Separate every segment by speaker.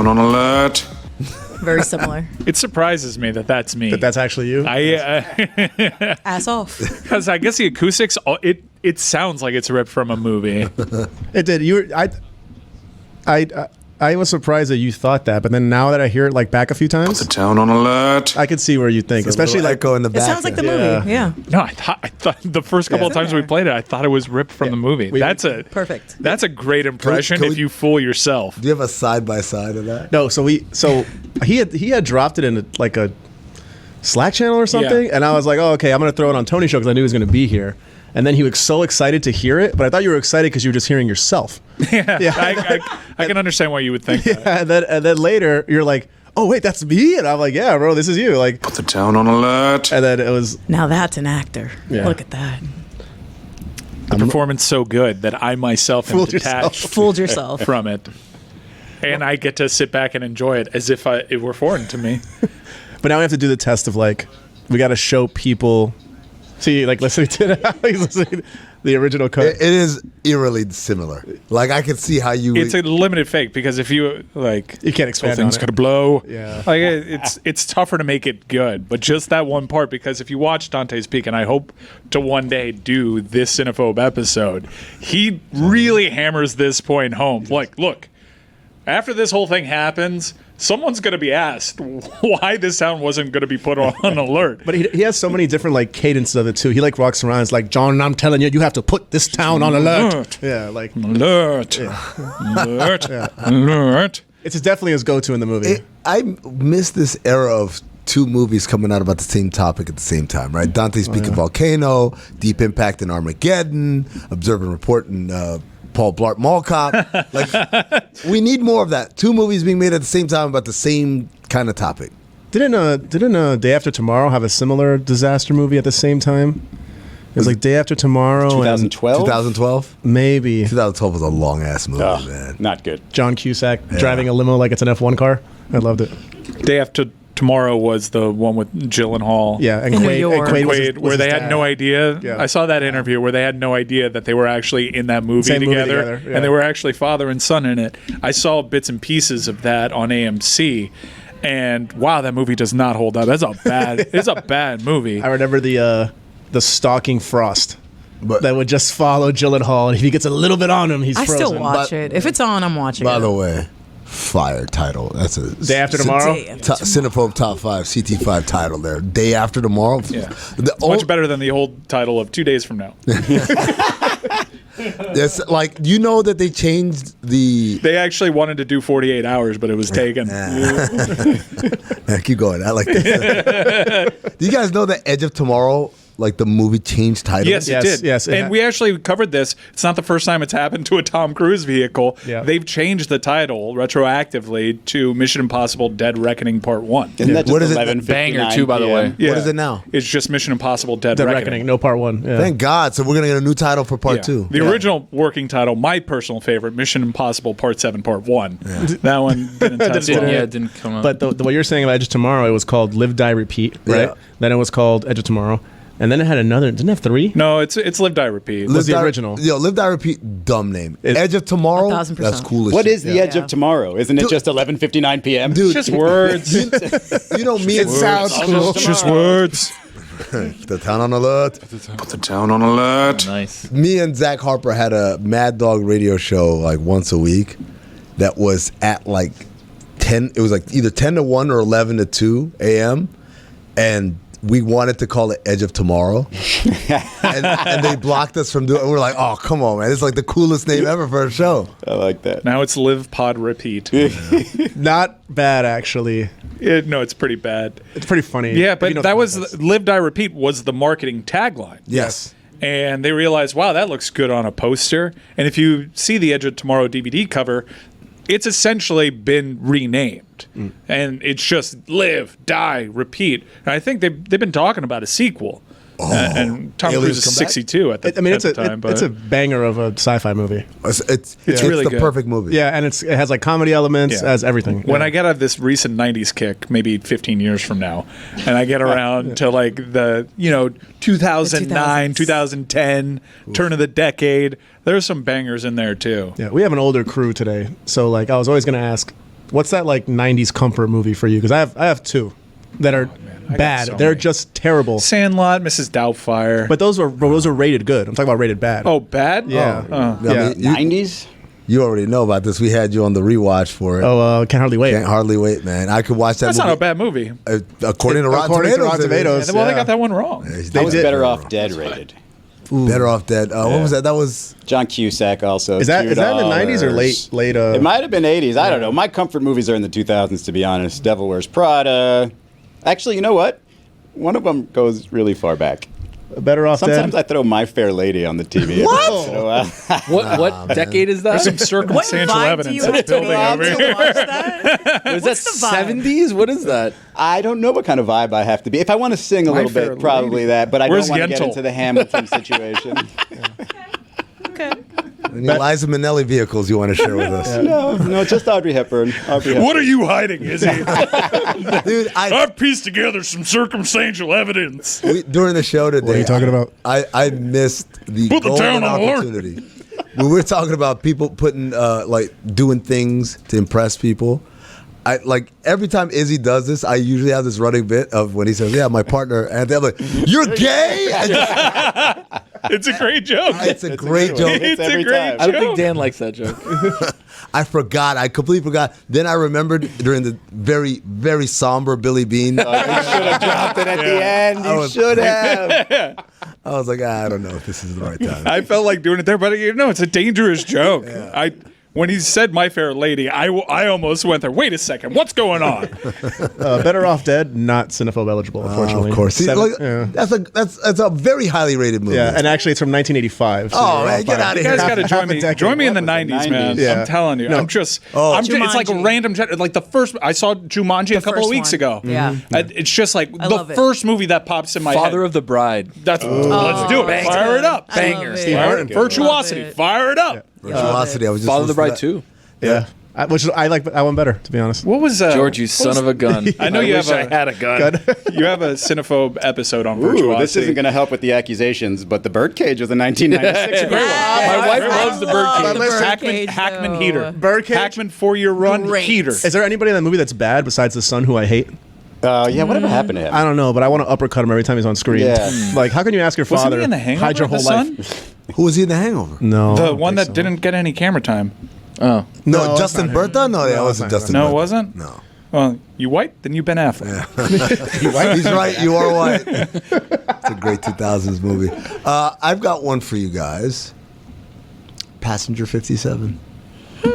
Speaker 1: town on alert.
Speaker 2: Very similar.
Speaker 3: It surprises me that that's me.
Speaker 4: That's actually you.
Speaker 2: Ass off.
Speaker 3: Because I guess the acoustics, it sounds like it's ripped from a movie.
Speaker 4: It did. I was surprised that you thought that, but then now that I hear it like back a few times,
Speaker 1: The town on alert.
Speaker 4: I could see where you think,
Speaker 5: There's a
Speaker 4: especially
Speaker 5: little
Speaker 4: like
Speaker 5: echo in the
Speaker 2: It
Speaker 5: back.
Speaker 2: sounds like the
Speaker 4: Yeah.
Speaker 2: movie. Yeah.
Speaker 3: No, I thought the first couple of times we played it, I thought it was ripped from the movie. That's a
Speaker 2: Perfect.
Speaker 3: That's a great impression
Speaker 5: can
Speaker 3: if
Speaker 5: we-
Speaker 3: you fool yourself.
Speaker 5: Do you have a side by side of that?
Speaker 4: no. So he had dropped it in like a Slack channel or something,
Speaker 3: Yeah.
Speaker 4: and I was like, oh, okay, I'm gonna throw it on Tony's show because I knew he was gonna be here. And then he was so excited to hear it, but I thought you were excited because you were just hearing yourself.
Speaker 3: I can understand why you would think that.
Speaker 4: And then later you're like, oh wait, that's me, and I'm like, yeah, bro, this is you. Like,
Speaker 1: The town on alert.
Speaker 4: and then it was
Speaker 2: Now that's an actor.
Speaker 4: Yeah.
Speaker 2: Look at that.
Speaker 3: The performance so good that I myself am
Speaker 4: Fooled yourself.
Speaker 3: detached
Speaker 2: Fooled yourself.
Speaker 3: from it. And I get to sit back and enjoy it as if it were foreign to me.
Speaker 4: But now we have to do the test of like, we got to show people. See, like listening to he's listening to the original cut.
Speaker 5: It is eerily similar. Like I can see how you.
Speaker 3: It's a limited fake because if you like,
Speaker 4: You can't expand
Speaker 3: things
Speaker 4: on it.
Speaker 3: could blow.
Speaker 4: Yeah.
Speaker 3: like it's tougher to make it good. But just that one part, because if you watch Dante's Peak, and I hope to one day do this Cinephobe episode, he really hammers this point home. Like, look, after this whole thing happens, someone's going to be asked why this town wasn't going to be put on alert.
Speaker 4: But he has so many different like cadences of it too. He like walks around. It's like, John, I'm telling you, you have to put this town on alert. Yeah, like
Speaker 3: Alert. Alert. Alert.
Speaker 4: it's definitely his go-to in the movie.
Speaker 5: I miss this era of two movies coming out about the same topic at the same time, right? Dante's Peak and Volcano, Deep Impact and Armageddon, Observe and Report and Paul Blart Mall Cop. Like, we need more of that. Two movies being made at the same time about the same kind of topic.
Speaker 4: Didn't Day After Tomorrow have a similar disaster movie at the same time? It was like Day After Tomorrow
Speaker 6: 2012?
Speaker 5: 2012?
Speaker 4: and maybe
Speaker 5: 2012 was a long ass movie,
Speaker 6: Ugh,
Speaker 5: man.
Speaker 6: not good.
Speaker 4: John Cusack driving a limo like it's an F1 car. I loved it.
Speaker 3: Day After Tomorrow was the one with Gyllenhaal.
Speaker 4: Yeah, and
Speaker 2: In New
Speaker 4: Quaid,
Speaker 2: York.
Speaker 4: and Quaid was
Speaker 3: Quaid,
Speaker 4: his
Speaker 3: where they
Speaker 4: dad.
Speaker 3: had no idea.
Speaker 4: Yeah.
Speaker 3: I saw that interview where they had no idea that they were actually in that movie
Speaker 4: Same movie
Speaker 3: together,
Speaker 4: together, yeah.
Speaker 3: and they were actually father and son in it. I saw bits and pieces of that on AMC, and wow, that movie does not hold up. That's a bad. It's a bad movie.
Speaker 4: I remember the stalking Frost
Speaker 5: But
Speaker 4: that would just follow Gyllenhaal, and if he gets a little bit on him, he's
Speaker 2: I
Speaker 4: frozen.
Speaker 2: still watch it. If it's on, I'm watching
Speaker 5: by
Speaker 2: it.
Speaker 5: the way, fire title. That's a
Speaker 4: Day After Tomorrow.
Speaker 5: Cinephobe Top 5 CT5 title there. Day After Tomorrow.
Speaker 3: Yeah.
Speaker 5: The
Speaker 3: Much better than the old title of 2 days from now.
Speaker 5: It's like, you know that they changed the.
Speaker 3: They actually wanted to do 48 hours, but it was taken.
Speaker 5: Yeah, keep going. I like this. Do you guys know that Edge of Tomorrow, like the movie, changed title?
Speaker 3: Yes,
Speaker 4: Yes,
Speaker 3: it did.
Speaker 4: yes, it
Speaker 3: and
Speaker 4: ha-
Speaker 3: we actually covered this. It's not the first time it's happened to a Tom Cruise vehicle.
Speaker 4: Yeah.
Speaker 3: They've changed the title retroactively to Mission Impossible Dead Reckoning Part 1.
Speaker 6: Isn't that just
Speaker 5: What is it?
Speaker 6: 11:59
Speaker 7: Banger too, by the way.
Speaker 6: PM?
Speaker 5: What is it now?
Speaker 3: It's just Mission Impossible Dead
Speaker 4: The
Speaker 3: Reckoning.
Speaker 4: Reckoning, no part one. Yeah.
Speaker 5: Thank God. So we're gonna get a new title for part
Speaker 3: Yeah.
Speaker 5: two.
Speaker 3: The original working title, my personal favorite, Mission Impossible Part 7 Part 1. That one didn't test well.
Speaker 7: Yeah, it didn't come up.
Speaker 4: But what you're saying about Edge of Tomorrow, it was called Live, Die, Repeat, right?
Speaker 5: Yeah.
Speaker 4: Then it was called Edge of Tomorrow, and then it had another. Didn't it have three?
Speaker 3: No, it's Live Die Repeat.
Speaker 4: Was the
Speaker 5: Die-
Speaker 4: original.
Speaker 5: Yo, Live Die Repeat, dumb name.
Speaker 4: It-
Speaker 5: Edge of Tomorrow.
Speaker 2: 1000%.
Speaker 5: That's cool as
Speaker 6: What
Speaker 5: shit.
Speaker 6: is the edge
Speaker 2: Yeah.
Speaker 6: of tomorrow? Isn't it
Speaker 5: Dude-
Speaker 6: just 11:59 p.m.?
Speaker 5: Dude,
Speaker 3: Just words.
Speaker 5: you know me and
Speaker 4: sounds cool.
Speaker 3: Just words.
Speaker 5: the town on alert.
Speaker 1: Put the town on alert.
Speaker 7: nice.
Speaker 5: Me and Zach Harper had a Mad Dog radio show like once a week that was at like 10. It was like either 10 to 1 or 11 to 2 a.m. And we wanted to call it Edge of Tomorrow. and they blocked us from doing it. We're like, oh, come on, man. It's like the coolest name ever for a show.
Speaker 6: I like that.
Speaker 3: Now it's Live Pod Repeat.
Speaker 4: Not bad, actually.
Speaker 3: No, it's pretty bad.
Speaker 4: It's pretty funny.
Speaker 3: Yeah,
Speaker 4: if
Speaker 3: but
Speaker 4: you know
Speaker 3: that
Speaker 4: the
Speaker 3: was
Speaker 4: context.
Speaker 3: Live Die Repeat was the marketing tagline.
Speaker 5: Yes.
Speaker 3: And they realized, wow, that looks good on a poster. And if you see the Edge of Tomorrow DVD cover, it's essentially been renamed. And it's just Live, Die, Repeat. And I think they've been talking about a sequel. And Tom
Speaker 5: Aliens
Speaker 3: Cruise is
Speaker 5: come back?
Speaker 3: 62 at the,
Speaker 4: I mean,
Speaker 3: at the time.
Speaker 4: it's a banger of a sci-fi movie.
Speaker 5: It's
Speaker 3: really
Speaker 5: the
Speaker 3: good.
Speaker 5: perfect movie.
Speaker 4: Yeah, and it has like comedy elements,
Speaker 3: Yeah.
Speaker 4: has everything.
Speaker 3: When
Speaker 4: Yeah.
Speaker 3: I get out of this recent 90s kick, maybe 15 years from now, and I get around to like the, 2009, 2010, turn of the decade, there's some bangers in there too.
Speaker 4: Yeah, we have an older crew today, so like I was always gonna ask, What's that like '90s comfort movie for you? Because I have two that are bad.
Speaker 3: so
Speaker 4: They're
Speaker 3: many.
Speaker 4: just terrible.
Speaker 3: Sandlot, Mrs. Doubtfire.
Speaker 4: But those are rated good. I'm talking about rated bad.
Speaker 3: oh, bad?
Speaker 4: Yeah.
Speaker 3: Oh.
Speaker 5: I
Speaker 4: Yeah.
Speaker 5: mean, you,
Speaker 6: 90s?
Speaker 5: you already know about this. We had you on the rewatch for it.
Speaker 4: Can't hardly wait.
Speaker 5: Can't hardly wait, man. I could watch that
Speaker 3: That's
Speaker 5: movie.
Speaker 3: not a bad movie.
Speaker 5: According to Rotten
Speaker 4: According to
Speaker 5: Tomatoes.
Speaker 4: Rotten
Speaker 5: it is.
Speaker 4: Tomatoes.
Speaker 3: Well, they
Speaker 4: Yeah.
Speaker 3: got that one wrong.
Speaker 6: I was
Speaker 4: did.
Speaker 6: Better Off Dead rated.
Speaker 5: Better Off Dead. What was that? That was.
Speaker 6: John Cusack also.
Speaker 4: Is that in the '90s or
Speaker 6: $2.
Speaker 4: late?
Speaker 6: It might have been 80s. I don't know. My comfort movies are in the 2000s, to be honest. Devil Wears Prada. Actually, you know what? One of them goes really far back.
Speaker 4: Better Off
Speaker 6: Sometimes
Speaker 4: Dead.
Speaker 6: I throw My Fair Lady on the TV. What?
Speaker 7: What decade is that?
Speaker 3: There's some
Speaker 2: What
Speaker 3: circumstantial
Speaker 2: vibe do
Speaker 3: evidence
Speaker 2: you
Speaker 3: that's
Speaker 2: have to
Speaker 3: building
Speaker 2: be on
Speaker 3: over
Speaker 2: to
Speaker 3: here.
Speaker 2: watch that?
Speaker 7: Was that
Speaker 2: What's the vibe?
Speaker 7: 70s? What is that?
Speaker 6: I don't know what kind of vibe I have to be. If I want to sing a
Speaker 7: My
Speaker 6: little
Speaker 7: Fair
Speaker 6: bit, probably
Speaker 7: Lady.
Speaker 6: that. But I
Speaker 3: Where's
Speaker 6: don't want to get
Speaker 3: Yentl?
Speaker 6: into the Hamilton situation.
Speaker 2: Okay.
Speaker 5: Any Liza Minnelli vehicles you want to share with us?
Speaker 6: No, just Audrey Hepburn.
Speaker 3: What are you hiding, Izzy?
Speaker 5: Dude,
Speaker 3: I've pieced together some circumstantial evidence.
Speaker 5: during the show today.
Speaker 4: What are you talking about?
Speaker 5: I missed the
Speaker 3: Put the
Speaker 5: golden
Speaker 3: town on alert.
Speaker 5: opportunity. When we're talking about people putting like doing things to impress people. I like every time Izzy does this, I usually have this running bit of when he says, "Yeah, my partner," and they're like, "You're gay."
Speaker 3: It's a great joke.
Speaker 5: It's a great joke.
Speaker 6: It's
Speaker 3: It's a
Speaker 6: every
Speaker 3: great
Speaker 6: time.
Speaker 7: I don't think Dan likes that joke.
Speaker 5: I forgot. I completely forgot. Then I remembered during the very, very somber Billy Bean.
Speaker 6: You should have dropped it at the end. You should have.
Speaker 5: I was like, I don't know if this is the right time.
Speaker 3: I felt like doing it there, but it's a dangerous joke. When he said "My Fair Lady," I almost went there. Wait a second, what's going on?
Speaker 4: Better Off Dead, not cinephobe eligible, unfortunately.
Speaker 5: Of course. See,
Speaker 4: Seven-
Speaker 5: look,
Speaker 4: yeah.
Speaker 5: that's a very highly rated movie.
Speaker 4: Yeah, and actually it's from 1985. So
Speaker 5: Oh,
Speaker 4: we're
Speaker 5: man,
Speaker 4: all
Speaker 5: get
Speaker 4: fine.
Speaker 5: out of
Speaker 3: You
Speaker 5: here.
Speaker 3: guys got to join
Speaker 4: Half a
Speaker 3: me.
Speaker 4: decade.
Speaker 3: Join me in the
Speaker 6: What was it,
Speaker 3: 90s, man.
Speaker 6: 90s?
Speaker 4: Yeah.
Speaker 3: I'm telling you.
Speaker 4: No.
Speaker 3: I'm just. it's like a
Speaker 2: Jumanji.
Speaker 3: random. Like the first. I saw Jumanji a couple of
Speaker 2: first
Speaker 3: weeks
Speaker 2: one.
Speaker 3: ago.
Speaker 2: Yeah.
Speaker 3: It's just like
Speaker 2: I
Speaker 3: the
Speaker 2: love it.
Speaker 3: first movie that pops in my
Speaker 7: Father
Speaker 3: head.
Speaker 7: of the Bride.
Speaker 3: That's let's do it.
Speaker 7: Bang.
Speaker 3: Fire it up.
Speaker 2: I love
Speaker 7: Bangers.
Speaker 2: it.
Speaker 7: Steve
Speaker 3: Fire
Speaker 7: Martin.
Speaker 3: it. Virtuosity.
Speaker 2: Love it.
Speaker 3: Fire it up.
Speaker 5: Virtuosity. I was just
Speaker 7: Father of the
Speaker 5: listening
Speaker 7: Bride
Speaker 5: to that.
Speaker 7: 2.
Speaker 4: Yeah. Which I like that one better, to be honest.
Speaker 3: What was
Speaker 7: George, you son of a gun.
Speaker 3: I know you
Speaker 7: wish
Speaker 3: have
Speaker 7: I had a gun.
Speaker 3: You have a cinephobe episode on Virtuosity.
Speaker 6: Ooh, this isn't going to help with the accusations, but the Birdcage was a 1996 great one.
Speaker 7: My wife loves the Birdcage.
Speaker 2: Birdcage,
Speaker 3: Hackman
Speaker 2: though.
Speaker 3: Heater.
Speaker 4: Birdcage?
Speaker 3: Hackman 4-year run
Speaker 2: Great.
Speaker 3: Heater.
Speaker 4: Is there anybody in that movie that's bad besides the son who I hate?
Speaker 6: Yeah, whatever happened to him?
Speaker 4: I don't know, but I want to uppercut him every time he's on screen.
Speaker 6: Yeah.
Speaker 4: Like, how can you ask your
Speaker 3: Wasn't
Speaker 4: father
Speaker 3: he in The Hangover?
Speaker 4: hide your whole
Speaker 3: the
Speaker 4: life?
Speaker 3: son?
Speaker 5: Who was he in The Hangover?
Speaker 4: No.
Speaker 3: The one that didn't get any camera time.
Speaker 7: Oh.
Speaker 5: No,
Speaker 4: it's
Speaker 5: Justin
Speaker 4: not him.
Speaker 5: Bertha? No, that
Speaker 4: No,
Speaker 5: wasn't
Speaker 4: it's not
Speaker 5: Justin
Speaker 3: No,
Speaker 5: Bertha.
Speaker 3: it wasn't?
Speaker 5: No.
Speaker 3: Well, you white? Then you Ben Affleck.
Speaker 5: He's right. You are white. It's a great 2000s movie. I've got one for you guys. Passenger 57.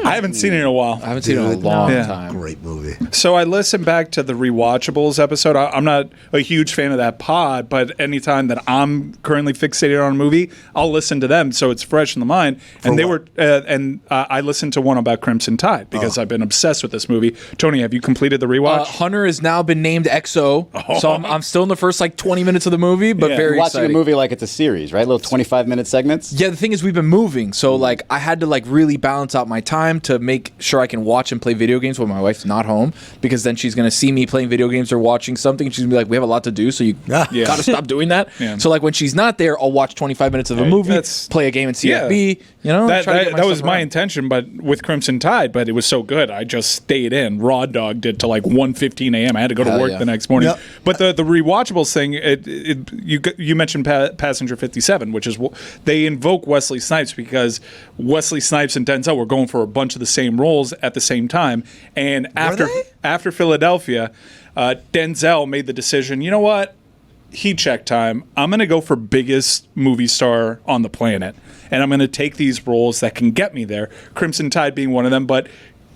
Speaker 3: I haven't seen it in a while.
Speaker 7: I haven't seen it in a
Speaker 5: Dude,
Speaker 7: long
Speaker 3: Yeah.
Speaker 7: time.
Speaker 5: Great movie.
Speaker 3: So I listened back to the Rewatchables episode. I'm not a huge fan of that pod, but anytime that I'm currently fixated on a movie, I'll listen to them so it's fresh in the mind. And they
Speaker 5: what?
Speaker 3: were, I listened to one about Crimson Tide because I've been obsessed with this movie. Tony, have you completed the rewatch?
Speaker 7: Hunter has now been named XO, so I'm still in the first 20 minutes of the movie, but
Speaker 3: Yeah.
Speaker 7: very
Speaker 6: Watching
Speaker 7: exciting.
Speaker 6: a movie like it's a series, right? Little 25-minute segments.
Speaker 7: Yeah, the thing is, we've been moving, so I had to really balance out my time to make sure I can watch and play video games when my wife's not home, because then she's gonna see me playing video games or watching something, and she's gonna be like, "We have a lot to do, so you
Speaker 3: Yeah.
Speaker 7: gotta stop doing that."
Speaker 3: Yeah.
Speaker 7: So when she's not there, I'll watch 25 minutes of a
Speaker 3: Hey,
Speaker 7: movie,
Speaker 3: that's-
Speaker 7: play a game in CFB.
Speaker 3: That,
Speaker 7: try to get
Speaker 3: that was
Speaker 7: stuff
Speaker 3: my
Speaker 7: around.
Speaker 3: intention, but with Crimson Tide, but it was so good, I just stayed in. Raw dogged it to 1:15 a.m. I had to go to
Speaker 7: Hell
Speaker 3: work
Speaker 7: yeah.
Speaker 3: the next morning.
Speaker 5: Yep.
Speaker 3: But the rewatchables thing, you mentioned Passenger 57, which is they invoke Wesley Snipes because Wesley Snipes and Denzel were going for a bunch of the same roles at the same time, and after Philadelphia, Denzel made the decision. You know what? Heat check time. I'm going to go for biggest movie star on the planet, and I'm going to take these roles that can get me there. Crimson Tide being one of them, but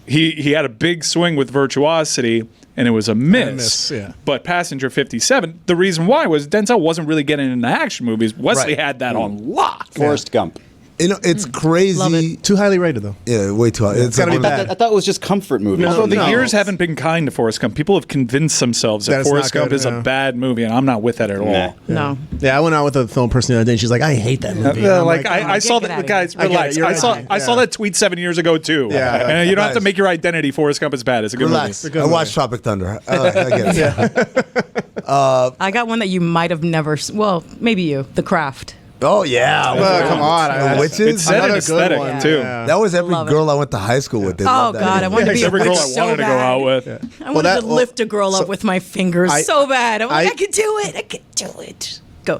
Speaker 3: he had a big swing with Virtuosity, and it was a miss.
Speaker 4: yeah.
Speaker 3: But Passenger 57, the reason why was Denzel wasn't really getting into action movies. Wesley
Speaker 5: Right.
Speaker 3: had that on lock.
Speaker 6: Forrest Gump.
Speaker 5: It's crazy.
Speaker 2: Love it.
Speaker 4: Too highly rated, though.
Speaker 5: Yeah, way too high. It's
Speaker 4: gotta be
Speaker 5: one of the-
Speaker 4: bad.
Speaker 6: I thought it was just comfort movies.
Speaker 3: Although the
Speaker 4: No.
Speaker 3: years haven't been kind to Forrest Gump. People have convinced themselves that
Speaker 4: That it's
Speaker 3: Forrest
Speaker 4: not
Speaker 3: Gump
Speaker 4: good,
Speaker 3: is a
Speaker 4: yeah.
Speaker 3: bad movie, and I'm not with that at all.
Speaker 6: Nah.
Speaker 2: No.
Speaker 4: Yeah, I went out with a film person the other day, and she's like, "I hate that movie." And I'm
Speaker 3: I saw
Speaker 2: Get
Speaker 3: that.
Speaker 2: outta
Speaker 3: Guys,
Speaker 2: here.
Speaker 4: I get it,
Speaker 3: relax.
Speaker 4: you're
Speaker 3: I saw
Speaker 4: right.
Speaker 3: I saw
Speaker 4: Yeah.
Speaker 3: that tweet 7 years ago too.
Speaker 4: Yeah.
Speaker 3: And you don't have to
Speaker 5: Guys.
Speaker 3: make your identity. Forrest Gump is bad. It's a good
Speaker 5: Relax.
Speaker 3: movie.
Speaker 5: I watched Tropic Thunder. I get it.
Speaker 2: I got one that you might have never. Well, maybe you. The Craft.
Speaker 5: Oh yeah.
Speaker 4: Come on.
Speaker 5: The Witches.
Speaker 3: It's set in
Speaker 4: Another good
Speaker 3: aesthetic
Speaker 4: one.
Speaker 3: too.
Speaker 4: Yeah.
Speaker 5: That was every
Speaker 2: Love it.
Speaker 5: girl I went to high school with. They
Speaker 2: Oh
Speaker 5: loved that
Speaker 2: God, I
Speaker 5: movie.
Speaker 2: wanted to be a
Speaker 3: Every
Speaker 2: witch
Speaker 3: girl I
Speaker 2: so
Speaker 3: wanted to go
Speaker 2: bad.
Speaker 3: out with.
Speaker 2: I wanted to lift a girl up with my fingers so bad. I'm like,
Speaker 4: I-
Speaker 2: I can do it. I can do it. Go.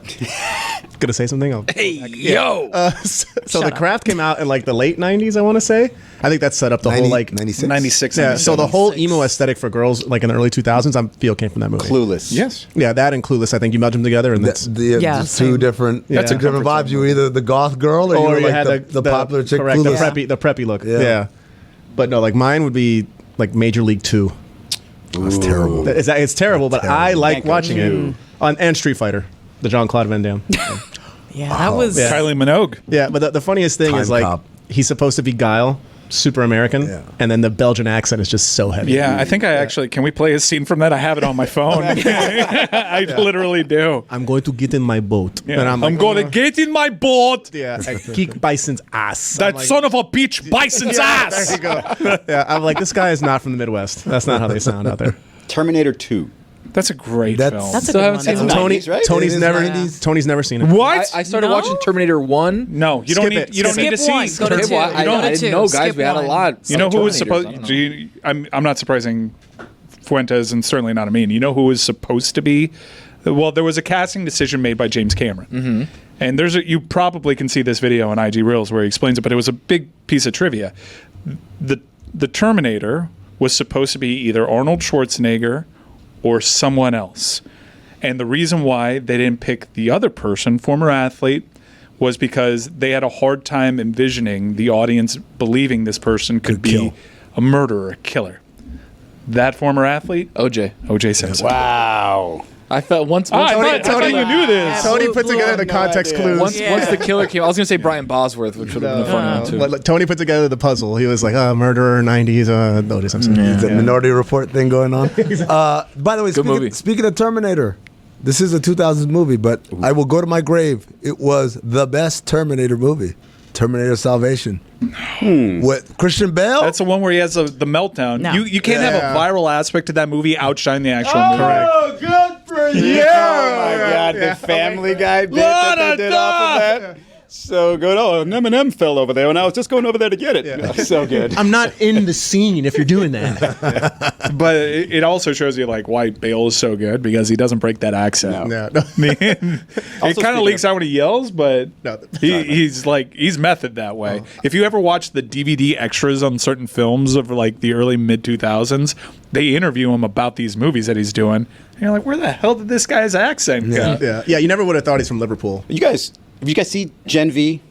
Speaker 4: Gonna say something?
Speaker 7: Hey, yo.
Speaker 4: So The
Speaker 2: up.
Speaker 4: Craft came out in like the late 90s, I want to say. I think that set up the whole like
Speaker 5: 96.
Speaker 3: 96.
Speaker 4: Yeah, so the whole
Speaker 2: 96.
Speaker 4: emo aesthetic for girls like in the early 2000s I feel came from that movie.
Speaker 6: Clueless.
Speaker 3: Yes.
Speaker 4: Yeah, that and Clueless, I think you meld them together and that's
Speaker 2: Yeah,
Speaker 5: Just
Speaker 2: same.
Speaker 5: two different.
Speaker 4: That's a
Speaker 5: different vibes. You were either the goth girl or, you were
Speaker 4: you
Speaker 5: like
Speaker 4: had
Speaker 5: the popular chick.
Speaker 4: correct,
Speaker 5: Clueless.
Speaker 4: the preppy look.
Speaker 5: Yeah.
Speaker 4: Yeah. But no, like mine would be like Major League 2.
Speaker 5: That's terrible.
Speaker 4: It's terrible, but I like
Speaker 6: Thank
Speaker 4: watching
Speaker 6: you.
Speaker 4: it. And Street Fighter, the Jean-Claude Van Damme.
Speaker 2: Yeah, that was.
Speaker 4: Yeah.
Speaker 3: Kylie Minogue.
Speaker 4: Yeah, but the funniest thing
Speaker 5: Time
Speaker 4: is like
Speaker 5: Cop.
Speaker 4: he's supposed to be Guile, super American,
Speaker 5: Yeah.
Speaker 4: and then the Belgian accent is just so heavy.
Speaker 3: Yeah, I think I actually. Can we play a scene from that? I have it on my phone. I literally do.
Speaker 4: I'm going to get in my boat.
Speaker 3: Yeah.
Speaker 4: And
Speaker 3: I'm
Speaker 4: like,
Speaker 3: going to get in my boat.
Speaker 4: Yeah, I kick Bison's ass.
Speaker 3: That son of a bitch, Bison's ass.
Speaker 4: There you go. Yeah, I'm like, this guy is not from the Midwest. That's not how they sound out there.
Speaker 6: Terminator 2.
Speaker 3: That's a great
Speaker 5: That's-
Speaker 3: film.
Speaker 2: That's a
Speaker 7: Still
Speaker 2: good
Speaker 7: haven't
Speaker 2: one.
Speaker 7: seen
Speaker 2: though.
Speaker 7: it.
Speaker 4: Tony,
Speaker 6: 90s, right?
Speaker 4: Tony's
Speaker 5: It is
Speaker 4: never,
Speaker 5: 90s.
Speaker 4: Tony's never seen it.
Speaker 3: what?
Speaker 7: I started
Speaker 2: No?
Speaker 7: watching Terminator 1.
Speaker 3: No, you don't
Speaker 4: Skip
Speaker 3: need.
Speaker 4: it.
Speaker 3: You don't
Speaker 2: Skip
Speaker 3: need to see.
Speaker 2: one, go to
Speaker 7: Okay,
Speaker 2: two.
Speaker 7: well,
Speaker 2: You
Speaker 7: I
Speaker 2: go to
Speaker 7: didn't
Speaker 2: two.
Speaker 7: know, guys.
Speaker 2: Skip
Speaker 7: We had a
Speaker 2: one.
Speaker 7: lot.
Speaker 3: You know who was
Speaker 7: Terminators. I
Speaker 3: supposed?
Speaker 7: don't know.
Speaker 3: Do you, I'm not surprising Fuentes and certainly not Amin. You know who was supposed to be? Well, there was a casting decision made by James Cameron, and there's a, you probably can see this video on IG Reels where he explains it. But it was a big piece of trivia. The Terminator was supposed to be either Arnold Schwarzenegger or someone else, and the reason why they didn't pick the other person, former athlete, was because they had a hard time envisioning the audience believing this person could be
Speaker 5: kill.
Speaker 3: a murderer, a killer. That former athlete,
Speaker 7: OJ.
Speaker 3: Simpson.
Speaker 6: Wow.
Speaker 7: I felt once.
Speaker 3: I thought you knew this.
Speaker 4: Tony
Speaker 2: Blew-
Speaker 4: put
Speaker 2: blew
Speaker 4: together
Speaker 2: up.
Speaker 4: the context clues.
Speaker 7: Once
Speaker 2: Yeah.
Speaker 7: the killer came, I was gonna say Brian Bosworth, which would have been a funny one too.
Speaker 4: But, like, Tony put together the puzzle. He was like, murderer, 90s, O.J. Simpson.
Speaker 5: The Minority Report thing going on. By the way,
Speaker 7: movie.
Speaker 5: speaking of Terminator, this is a 2000s movie, but I will go to my grave. It was the best Terminator movie. Terminator Salvation. With Christian Bale?
Speaker 3: That's the one where he has the meltdown.
Speaker 2: No.
Speaker 3: You can't have a viral aspect to that movie outshine the actual movie.
Speaker 6: Oh, good for you! Oh my God, the Family Guy bit that they did off of that. So good. Oh, an M&M fell over there, and I was just going over there to get it. So good.
Speaker 4: I'm not in the scene if you're doing that.
Speaker 3: But it also shows you like why Bale is so good because he doesn't break that accent.
Speaker 4: No.
Speaker 3: It kind
Speaker 6: speaking
Speaker 3: of leaks
Speaker 6: of-
Speaker 3: out when he yells, but
Speaker 4: No.
Speaker 3: he's method that way. If you ever watch the DVD extras on certain films of like the early mid 2000s, they interview him about these movies that he's doing. And you're like, where the hell did this guy's accent go?
Speaker 4: Yeah, you never would have thought he's from Liverpool.
Speaker 6: Have you guys see Gen V?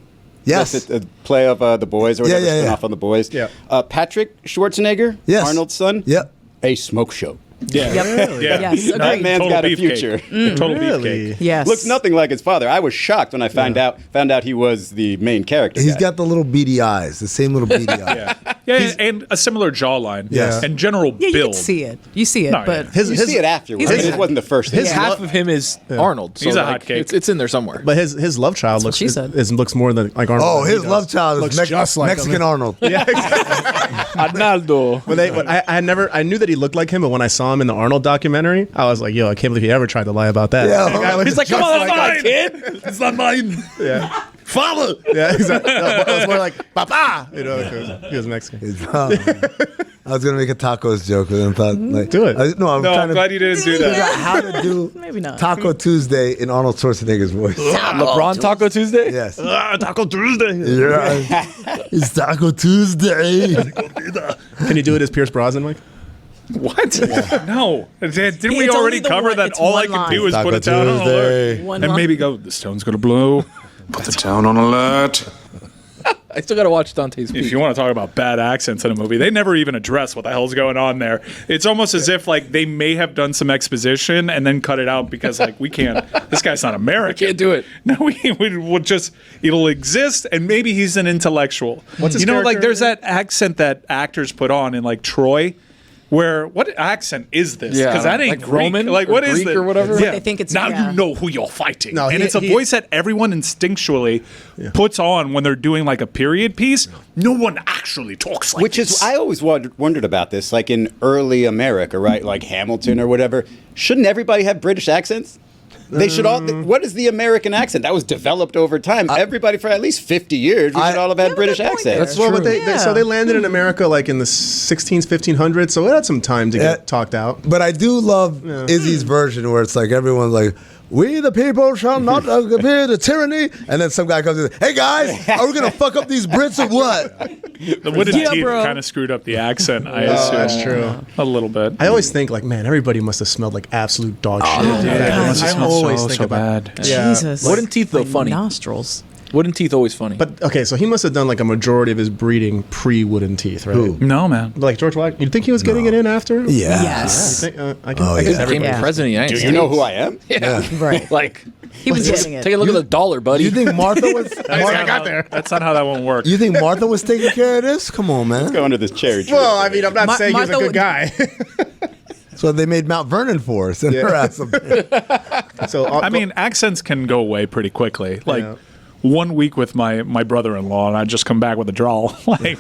Speaker 5: Yes.
Speaker 6: That's the play of The Boys or whatever,
Speaker 5: yeah.
Speaker 6: spin-off on The Boys.
Speaker 4: Yeah.
Speaker 6: Patrick Schwarzenegger,
Speaker 5: Yes.
Speaker 6: Arnold's son,
Speaker 5: Yep.
Speaker 6: a smoke show.
Speaker 3: Yeah.
Speaker 2: Yep.
Speaker 3: Yeah.
Speaker 2: Yes,
Speaker 3: No,
Speaker 2: agreed.
Speaker 6: That man's
Speaker 3: total
Speaker 6: got a
Speaker 3: beefcake.
Speaker 6: future.
Speaker 3: Total
Speaker 4: Really?
Speaker 3: beefcake.
Speaker 2: Yes.
Speaker 6: Looks nothing like his father. I was shocked when I found out he was the main character.
Speaker 5: He's
Speaker 6: guy.
Speaker 5: got the little beady eyes, the same little beady eyes.
Speaker 3: Yeah, and a similar jawline.
Speaker 5: Yes.
Speaker 3: And general
Speaker 2: Yeah, you
Speaker 3: build.
Speaker 2: can see it. You see it,
Speaker 3: No,
Speaker 2: but
Speaker 3: yeah.
Speaker 6: You see it afterwards.
Speaker 2: He's-
Speaker 6: It wasn't the first thing.
Speaker 7: Half of him is Arnold. So
Speaker 3: He's a
Speaker 7: like,
Speaker 3: hotcake.
Speaker 7: It's in there somewhere.
Speaker 4: But his love child
Speaker 2: what she said.
Speaker 4: looks more than like Arnold.
Speaker 5: Oh,
Speaker 4: than he
Speaker 5: his
Speaker 4: does.
Speaker 5: love child is
Speaker 4: looks just like
Speaker 5: Mexican
Speaker 4: him.
Speaker 5: Arnold.
Speaker 4: Yeah, exactly.
Speaker 7: Arnaldo.
Speaker 4: When I knew that he looked like him, but when I saw him in the Arnold documentary, I was like, yo, I can't believe he ever tried to lie about that.
Speaker 5: Yeah.
Speaker 4: The guy looks
Speaker 3: He's like,
Speaker 4: just
Speaker 3: come on,
Speaker 4: like
Speaker 3: that's
Speaker 4: that.
Speaker 3: mine, kid. It's not mine.
Speaker 4: Yeah.
Speaker 3: Father.
Speaker 4: Yeah, exactly. No, it was more like Papa. You know, he was Mexican.
Speaker 5: I was gonna make a tacos joke, but then thought like
Speaker 4: Do it.
Speaker 5: I'm
Speaker 3: No,
Speaker 5: trying
Speaker 3: I'm
Speaker 5: to
Speaker 3: glad you didn't do
Speaker 5: figure
Speaker 3: that.
Speaker 5: out how to do
Speaker 2: maybe not.
Speaker 5: Taco Tuesday in Arnold Schwarzenegger's voice.
Speaker 7: LeBron Taco Tuesday?
Speaker 5: Yes.
Speaker 3: Taco Tuesday.
Speaker 5: Yeah. It's Taco Tuesday.
Speaker 4: Can you do it as Pierce Brosnan, Mike?
Speaker 3: What? No. Didn't we
Speaker 2: It's
Speaker 3: already
Speaker 2: only the
Speaker 3: cover
Speaker 2: one-
Speaker 3: that
Speaker 2: it's
Speaker 3: all I
Speaker 2: one
Speaker 3: can
Speaker 2: line.
Speaker 3: do is
Speaker 5: Taco
Speaker 3: put a town on alert?
Speaker 5: Tuesday.
Speaker 2: One
Speaker 3: And
Speaker 2: line.
Speaker 3: maybe go, this town's going to blow.
Speaker 1: Put the town on alert.
Speaker 7: I still gotta watch Dante's Peak.
Speaker 3: If you want to talk about bad accents in a movie, they never even address what the hell's going on there. It's almost as if like they may have done some exposition and then cut it out because like we can't. This guy's not American.
Speaker 7: Can't do it.
Speaker 3: No, we'll just it'll exist and maybe he's an intellectual.
Speaker 4: What's his
Speaker 3: like
Speaker 4: character?
Speaker 3: there's that accent that actors put on in like Troy. Where what accent is this?
Speaker 7: Yeah,
Speaker 3: Because that ain't
Speaker 7: like
Speaker 3: Greek.
Speaker 7: Roman
Speaker 3: Like
Speaker 7: or
Speaker 3: what is
Speaker 7: Greek
Speaker 3: this?
Speaker 7: or whatever?
Speaker 3: Yeah.
Speaker 2: They think it's-
Speaker 3: now
Speaker 2: yeah.
Speaker 3: you know who you're fighting.
Speaker 4: No,
Speaker 3: and it's a voice that everyone instinctually puts on when they're doing like a period piece. No one actually talks like
Speaker 6: Which
Speaker 3: this.
Speaker 6: is, I always wondered about this, like in early America, right? Like Hamilton or whatever. Shouldn't everybody have British accents? They should all. What is the American accent? That was developed over time. Everybody for at least 50 years, we should all have had British accents.
Speaker 4: That's well, but so they landed in America like in the 1600s, 1500s, so it had some time to get talked out.
Speaker 5: But I do love Izzy's version where it's like everyone's like, "We the people shall not appear to tyranny," and then some guy comes in, "Hey guys, are we gonna fuck up these Brits or what?"
Speaker 3: The wooden teeth kind of screwed up the accent. I assume
Speaker 4: that's true.
Speaker 3: A little bit.
Speaker 4: I always think like, man, everybody must have smelled like absolute dog shit.
Speaker 3: I always think about
Speaker 7: bad.
Speaker 2: Jesus.
Speaker 7: Wooden teeth, though, funny.
Speaker 2: Nostrils.
Speaker 7: Wooden teeth always funny.
Speaker 4: But okay, so he must have done like a majority of his breeding pre-wooden teeth, right?
Speaker 5: Who?
Speaker 3: No, man.
Speaker 4: Like George Washington, you think he was getting it in after?
Speaker 5: Yeah.
Speaker 2: Yes.
Speaker 4: You think, I
Speaker 5: Oh,
Speaker 4: guess
Speaker 5: yeah.
Speaker 7: Became
Speaker 4: everybody.
Speaker 7: president of the United
Speaker 6: Do
Speaker 7: States.
Speaker 6: you know who I am?
Speaker 7: Yeah.
Speaker 2: Right.
Speaker 7: Like,
Speaker 2: He was getting it.
Speaker 7: take a look at the dollar, buddy.
Speaker 5: You think Martha was?
Speaker 4: I got there.
Speaker 3: That's not how that one works.
Speaker 5: You think Martha was taking care of this? Come on, man.
Speaker 6: Go under this cherry tree.
Speaker 4: Well, I mean, I'm not saying he's a
Speaker 2: Martha
Speaker 4: good guy.
Speaker 5: So they made Mount Vernon for us and her ass up there.
Speaker 4: So
Speaker 3: I mean, accents can go away pretty quickly. Like 1 week with my brother-in-law, and I just come back with a drawl. Like,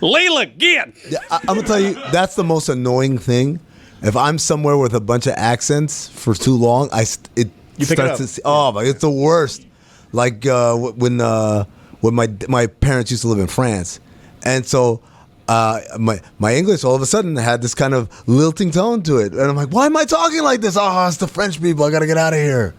Speaker 3: Layla, get!
Speaker 5: I'm gonna tell you, that's the most annoying thing. If I'm somewhere with a bunch of accents for too long, it
Speaker 4: pick it up.
Speaker 5: starts to. Oh my, it's the worst. Like when my parents used to live in France, and so my English all of a sudden had this kind of lilting tone to it, and I'm like, why am I talking like this? Oh, it's the French people. I gotta get out of here.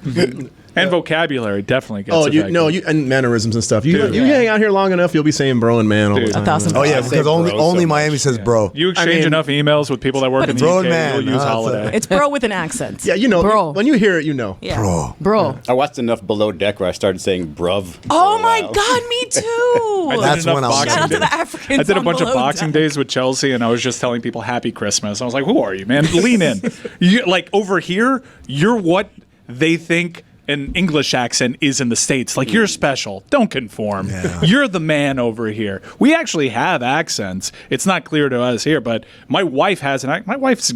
Speaker 3: And vocabulary definitely gets affected.
Speaker 4: and mannerisms and stuff. You hang out here long enough, you'll be saying bro and man all the time.
Speaker 2: 1,000%.
Speaker 5: Oh yeah,
Speaker 6: I say
Speaker 5: because only
Speaker 6: bro so
Speaker 5: Miami
Speaker 6: much,
Speaker 5: says bro.
Speaker 3: You exchange enough emails with people that work in the
Speaker 5: Bro
Speaker 3: UK,
Speaker 5: and man,
Speaker 3: you'll use
Speaker 5: that's
Speaker 3: holiday.
Speaker 2: It's bro with an accent.
Speaker 4: Yeah, you know,
Speaker 2: Bro.
Speaker 4: when you hear it, you know.
Speaker 2: Yeah.
Speaker 5: Bro.
Speaker 2: Bro.
Speaker 6: I watched enough Below Deck where I started saying bruv.
Speaker 2: Oh
Speaker 6: for a
Speaker 2: my
Speaker 6: while.
Speaker 2: God, me too.
Speaker 5: That's
Speaker 3: enough
Speaker 5: when I was-
Speaker 3: Boxing
Speaker 2: Shout out to
Speaker 3: Day-
Speaker 2: the Africans.
Speaker 3: I did a
Speaker 2: on
Speaker 3: bunch of
Speaker 2: Below
Speaker 3: Boxing
Speaker 2: Deck.
Speaker 3: Days with Chelsea, and I was just telling people Happy Christmas. I was like, "Who are you, man? Lean in." Like over here, you're what they think an English accent is in the States. Like, you're special. Don't conform.
Speaker 5: Yeah.
Speaker 3: You're the man over here. We actually have accents. It's not clear to us here, but my wife has an accent. My wife's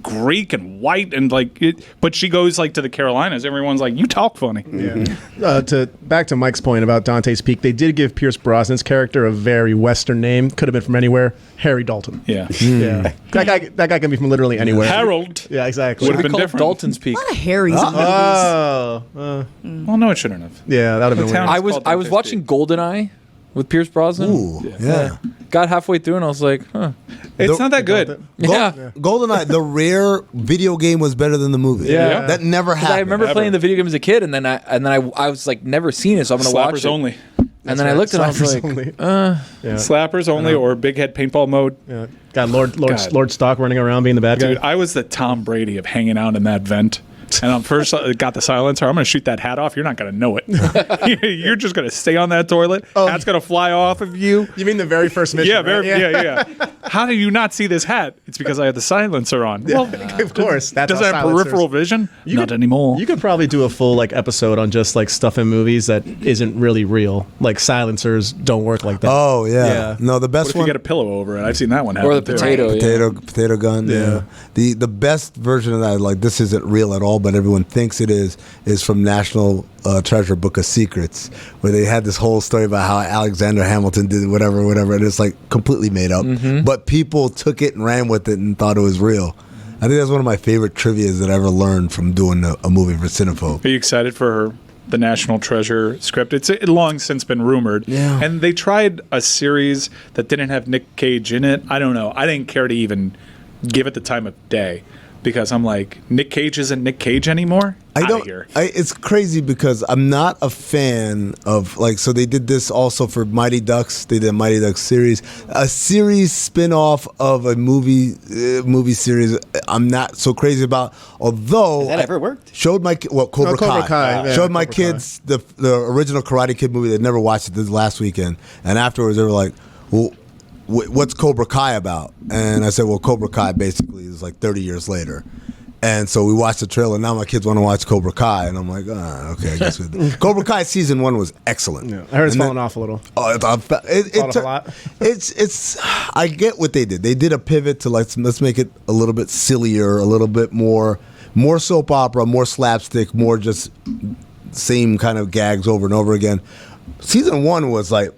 Speaker 3: Greek and white and like it, but she goes like to the Carolinas. Everyone's like, "You talk funny."
Speaker 4: Yeah. Back to Mike's point about Dante's Peak, they did give Pierce Brosnan's character a very Western name. Could have been from anywhere. Harry Dalton.
Speaker 3: Yeah.
Speaker 4: Yeah. That guy can be from literally anywhere.
Speaker 3: Harold.
Speaker 4: Yeah, exactly.
Speaker 3: Would've been
Speaker 7: Called
Speaker 3: different.
Speaker 7: Dalton's Peak.
Speaker 2: A lot of Harrys in movies.
Speaker 4: Oh.
Speaker 3: Well, no, it shouldn't have.
Speaker 4: Yeah, that would have been
Speaker 3: town-
Speaker 4: weird.
Speaker 7: I was watching GoldenEye with Pierce Brosnan.
Speaker 5: Ooh, yeah.
Speaker 7: Got halfway through and I was like, huh.
Speaker 3: It's not that good.
Speaker 7: Yeah.
Speaker 5: GoldenEye, the rare video game was better than the movie.
Speaker 7: Yeah.
Speaker 5: That never
Speaker 7: 'Cause
Speaker 5: happened.
Speaker 7: I remember playing the video game as a kid, and then I was like never seen it, so I'm gonna watch
Speaker 3: Slappers
Speaker 7: it.
Speaker 3: only.
Speaker 7: And then I looked and I was
Speaker 4: Slappers
Speaker 7: like,
Speaker 4: only.
Speaker 3: Slappers only or big head paintball mode.
Speaker 4: Yeah. Got Lord
Speaker 3: God.
Speaker 4: Stock running around being the bad
Speaker 3: Dude,
Speaker 4: guy.
Speaker 3: I was the Tom Brady of hanging out in that vent. And I'm first got the silencer. I'm going to shoot that hat off. You're not going to know it. You're just going to stay on that toilet. Hat's going to fly off of you.
Speaker 4: You mean the very first mission?
Speaker 3: Yeah,
Speaker 4: right?
Speaker 3: yeah. How do you not see this hat? It's because I had the silencer on. Well,
Speaker 4: Of course. That's
Speaker 3: does
Speaker 4: how
Speaker 3: it have
Speaker 4: silencers-
Speaker 3: peripheral vision? Not
Speaker 4: could-
Speaker 3: anymore.
Speaker 4: You could probably do a full like episode on just like stuff in movies that isn't really real. Like silencers don't work like that.
Speaker 5: Oh yeah.
Speaker 4: Yeah.
Speaker 5: No, the
Speaker 3: What
Speaker 5: best
Speaker 3: if you
Speaker 5: one.
Speaker 3: get a pillow over it? I've seen that one happen.
Speaker 7: or the
Speaker 3: too.
Speaker 7: potato. Yeah.
Speaker 5: Potato gun. Yeah. The best version of that, like this isn't real at all, but everyone thinks it is from National Treasure Book of Secrets, where they had this whole story about how Alexander Hamilton did whatever, and it's like completely made up. But people took it and ran with it and thought it was real. I think that's one of my favorite trivias that I ever learned from doing a movie for Cinephobe.
Speaker 3: Are you excited for the National Treasure script? It's long since been rumored.
Speaker 5: Yeah.
Speaker 3: And they tried a series that didn't have Nick Cage in it. I don't know. I didn't care to even give it the time of day because I'm like, Nick Cage isn't Nick Cage anymore? Outta here.
Speaker 5: It's crazy because I'm not a fan of like. So they did this also for Mighty Ducks. They did a Mighty Ducks series, a series spin-off of a movie series. I'm not so crazy about. Although
Speaker 6: Has that ever worked?
Speaker 5: Showed my Cobra
Speaker 4: Cobra
Speaker 5: Kai.
Speaker 4: Kai, yeah,
Speaker 5: Showed my
Speaker 4: Cobra Kai.
Speaker 5: kids the original Karate Kid movie. They'd never watched it this last weekend, and afterwards they were like, "Well, what's Cobra Kai about?" And I said, "Well, Cobra Kai basically is like 30 years later." And so we watched the trailer. Now my kids want to watch Cobra Kai, and I'm like, okay, I guess we Cobra Kai season 1 was excellent.
Speaker 4: Yeah. I heard it's
Speaker 5: And then-
Speaker 4: falling off a little.
Speaker 5: Oh,
Speaker 4: Falling off a lot.
Speaker 5: It's. I get what they did. They did a pivot to like let's make it a little bit sillier, a little bit more soap opera, more slapstick, more just same kind of gags over and over again. Season 1 was like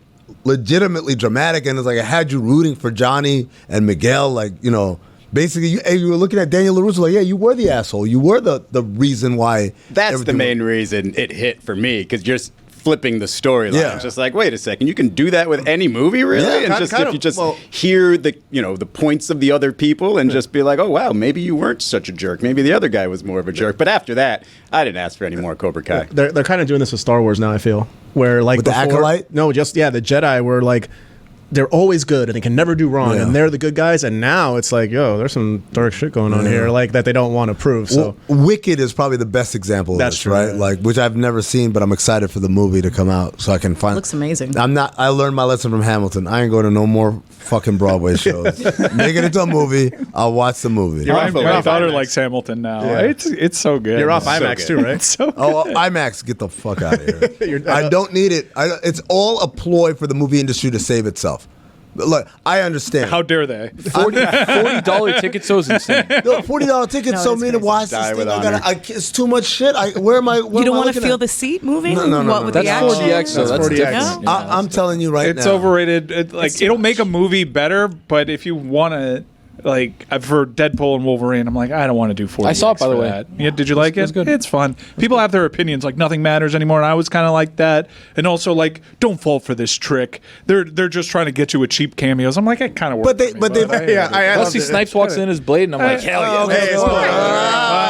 Speaker 5: legitimately dramatic, and it's like I had you rooting for Johnny and Miguel, like Basically, you were looking at Daniel LaRusso like, yeah, you were the asshole. You were the reason why.
Speaker 6: That's the main reason it hit for me, because you're flipping the storyline.
Speaker 5: Yeah.
Speaker 6: It's just like, wait a second, you can do that with any movie, really?
Speaker 5: Yeah,
Speaker 6: and just
Speaker 5: kind
Speaker 6: if
Speaker 5: of,
Speaker 6: you just
Speaker 5: well,
Speaker 6: hear the the points of the other people and just be like, oh wow, maybe you weren't such a jerk. Maybe the other guy was more of a jerk. But after that, I didn't ask for any more Cobra Kai.
Speaker 4: They're kind of doing this with Star Wars now, I feel. Where like
Speaker 5: With the Acolyte?
Speaker 4: No, just the Jedi were like they're always good and they can never do wrong,
Speaker 5: Yeah.
Speaker 4: and they're the good guys. And now it's like, yo, there's some dark shit going on here, like that they don't want to prove. So
Speaker 5: Wicked is probably the best example of
Speaker 4: That's
Speaker 5: this,
Speaker 4: true,
Speaker 5: right?
Speaker 4: yeah.
Speaker 5: Like, which I've never seen, but I'm excited for the movie to come out so I can find.
Speaker 2: Looks amazing.
Speaker 5: I learned my lesson from Hamilton. I ain't going to no more fucking Broadway shows. Make it into a movie. I'll watch the movie.
Speaker 3: My daughter likes Hamilton now.
Speaker 4: Yeah.
Speaker 3: It's so good.
Speaker 4: you're off
Speaker 3: It's so
Speaker 4: IMAX
Speaker 3: good.
Speaker 4: too, right?
Speaker 3: It's so
Speaker 5: Oh, IMAX, get the fuck out of here.
Speaker 4: You're-
Speaker 5: I don't need it. It's all a ploy for the movie industry to save itself. Look, I understand.
Speaker 3: How dare they?
Speaker 7: $40 ticket so is insane.
Speaker 5: No, $40 tickets,
Speaker 2: No,
Speaker 5: so
Speaker 2: that's
Speaker 5: me to
Speaker 2: crazy.
Speaker 5: watch
Speaker 6: Die
Speaker 5: this
Speaker 6: with
Speaker 5: thing.
Speaker 6: honor.
Speaker 5: It's too much shit. Where am I?
Speaker 2: You don't want to feel the seat moving?
Speaker 5: No.
Speaker 2: What with
Speaker 7: That's
Speaker 2: the action?
Speaker 7: 4DX, so that's
Speaker 4: 4DX.
Speaker 7: different.
Speaker 2: Yeah.
Speaker 5: I'm telling you right now.
Speaker 3: It's overrated. It'll make a movie better, but if you want to, for Deadpool and Wolverine, I'm like, I don't want to do 4DX.
Speaker 7: I saw it, by the
Speaker 3: for
Speaker 7: way.
Speaker 3: that. Yeah, did you like it?
Speaker 7: was good.
Speaker 3: It's fun. People have their opinions. Like nothing matters anymore, and I was kind of like that. And also, like, don't fall for this trick. They're just trying to get you with cheap cameos. I'm like, it kind of works.
Speaker 5: But they
Speaker 4: I
Speaker 7: Wesley Snipes walks in as Blade, and I'm like, hell yeah.
Speaker 5: okay, it's fine.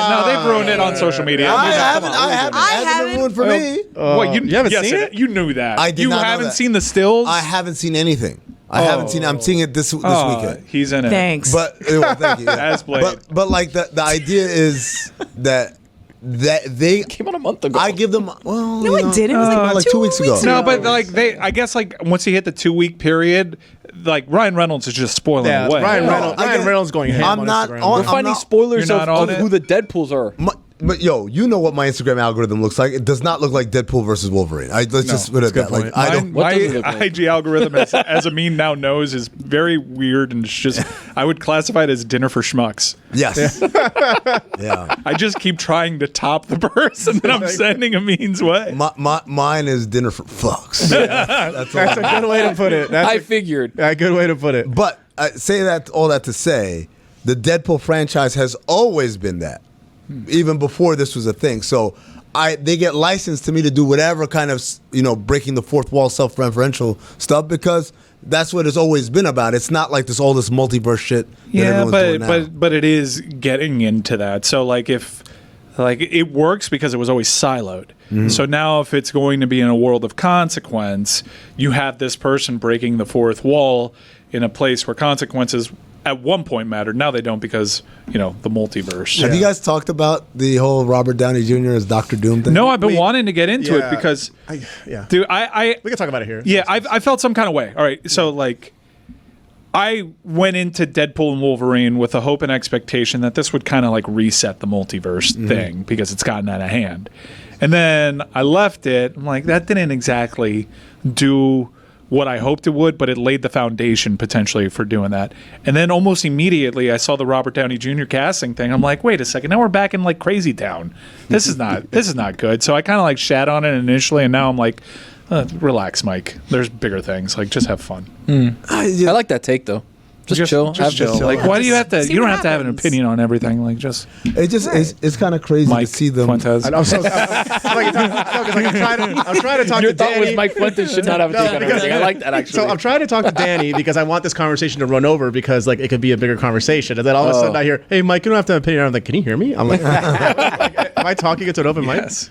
Speaker 3: No, they've ruined it on social media.
Speaker 5: I
Speaker 3: You know,
Speaker 5: haven't.
Speaker 3: come on.
Speaker 5: I haven't.
Speaker 2: I
Speaker 5: It hasn't been ruined for me.
Speaker 3: What you
Speaker 4: haven't
Speaker 3: yes,
Speaker 4: seen it?
Speaker 3: You knew that.
Speaker 5: I did
Speaker 3: You
Speaker 5: not know
Speaker 3: haven't
Speaker 5: that.
Speaker 3: seen the stills.
Speaker 5: I haven't seen anything. I haven't seen. I'm seeing it this weekend.
Speaker 3: He's in it.
Speaker 2: Thanks.
Speaker 5: But thank you. Yeah.
Speaker 3: As Blade.
Speaker 5: But like the idea is that they
Speaker 7: Came out a month ago.
Speaker 5: I give them
Speaker 2: No, it didn't. It was like
Speaker 5: 2 weeks ago.
Speaker 3: No, but I guess once you hit the 2-week period, like Ryan Reynolds is just spoiling
Speaker 4: Yeah,
Speaker 3: away.
Speaker 4: Ryan Reynolds.
Speaker 5: I
Speaker 4: Ryan
Speaker 5: get-
Speaker 4: Reynolds going ham
Speaker 5: I'm
Speaker 4: on
Speaker 5: not
Speaker 4: Instagram.
Speaker 5: on-
Speaker 7: We're
Speaker 5: I'm
Speaker 7: finding
Speaker 5: not-
Speaker 7: spoilers
Speaker 3: You're
Speaker 7: of,
Speaker 3: not on
Speaker 7: of
Speaker 3: it?
Speaker 7: who the Deadpools are.
Speaker 5: But yo, you know what my Instagram algorithm looks like. It does not look like Deadpool versus Wolverine. Let's just put it that. Like
Speaker 4: point.
Speaker 5: I don't.
Speaker 7: What does it
Speaker 3: My
Speaker 7: look like?
Speaker 3: IG algorithm, as Amin now knows, is very weird and it's just. I would classify it as dinner for schmucks.
Speaker 5: Yes. Yeah.
Speaker 3: I just keep trying to top the person that I'm sending Amin's way.
Speaker 5: Mine is dinner for fucks. That's all.
Speaker 4: That's a good way to put it. That's
Speaker 7: I figured.
Speaker 4: a good way to put it.
Speaker 5: But say that all that to say, the Deadpool franchise has always been that, even before this was a thing. So they get licensed to me to do whatever kind of breaking the fourth wall, self-referential stuff because that's what it's always been about. It's not like all this multiverse shit. That
Speaker 3: Yeah,
Speaker 5: everyone's doing now.
Speaker 3: but it is getting into that. So if it works because it was always siloed.
Speaker 5: Mm-hmm.
Speaker 3: So now if it's going to be in a world of consequence, you have this person breaking the fourth wall in a place where consequences at one point mattered. Now they don't because, the multiverse.
Speaker 5: Have you guys talked about the whole Robert Downey Jr. as Dr. Doom thing?
Speaker 3: No, I've been wanting to get into it because, dude,
Speaker 4: we can talk about it here.
Speaker 3: Yeah, I felt some kind of way. All right, so I went into Deadpool and Wolverine with the hope and expectation that this would kind of reset the multiverse thing because it's gotten out of hand. And then I left it. I'm like, that didn't exactly do what I hoped it would, but it laid the foundation potentially for doing that. And then almost immediately I saw the Robert Downey Jr. casting thing. I'm like, wait a second, now we're back in Crazy Town. This is not good. So I kind of shat on it initially, and now I'm like, relax, Mike. There's bigger things. Just have fun.
Speaker 7: I like that take, though. Just chill.
Speaker 3: Just chill. Why do you have to?
Speaker 2: See
Speaker 3: You don't
Speaker 2: what
Speaker 3: have to have an
Speaker 2: happens.
Speaker 3: opinion on everything.
Speaker 5: It's kind of crazy
Speaker 3: Mike
Speaker 5: to see them.
Speaker 3: Fuentes.
Speaker 4: I'm trying to talk
Speaker 7: Your
Speaker 4: to
Speaker 7: thought
Speaker 4: Danny.
Speaker 7: was Mike Fuentes should not have a take on everything. I like that, actually.
Speaker 4: So I'm trying to talk to Danny because I want this conversation to run over because it could be a bigger conversation. And then all of a sudden I hear, "Hey, Mike, you don't have to have an opinion." I'm like, "Can you hear me?" I'm like, "Am I talking into an open mic?"
Speaker 3: Yes,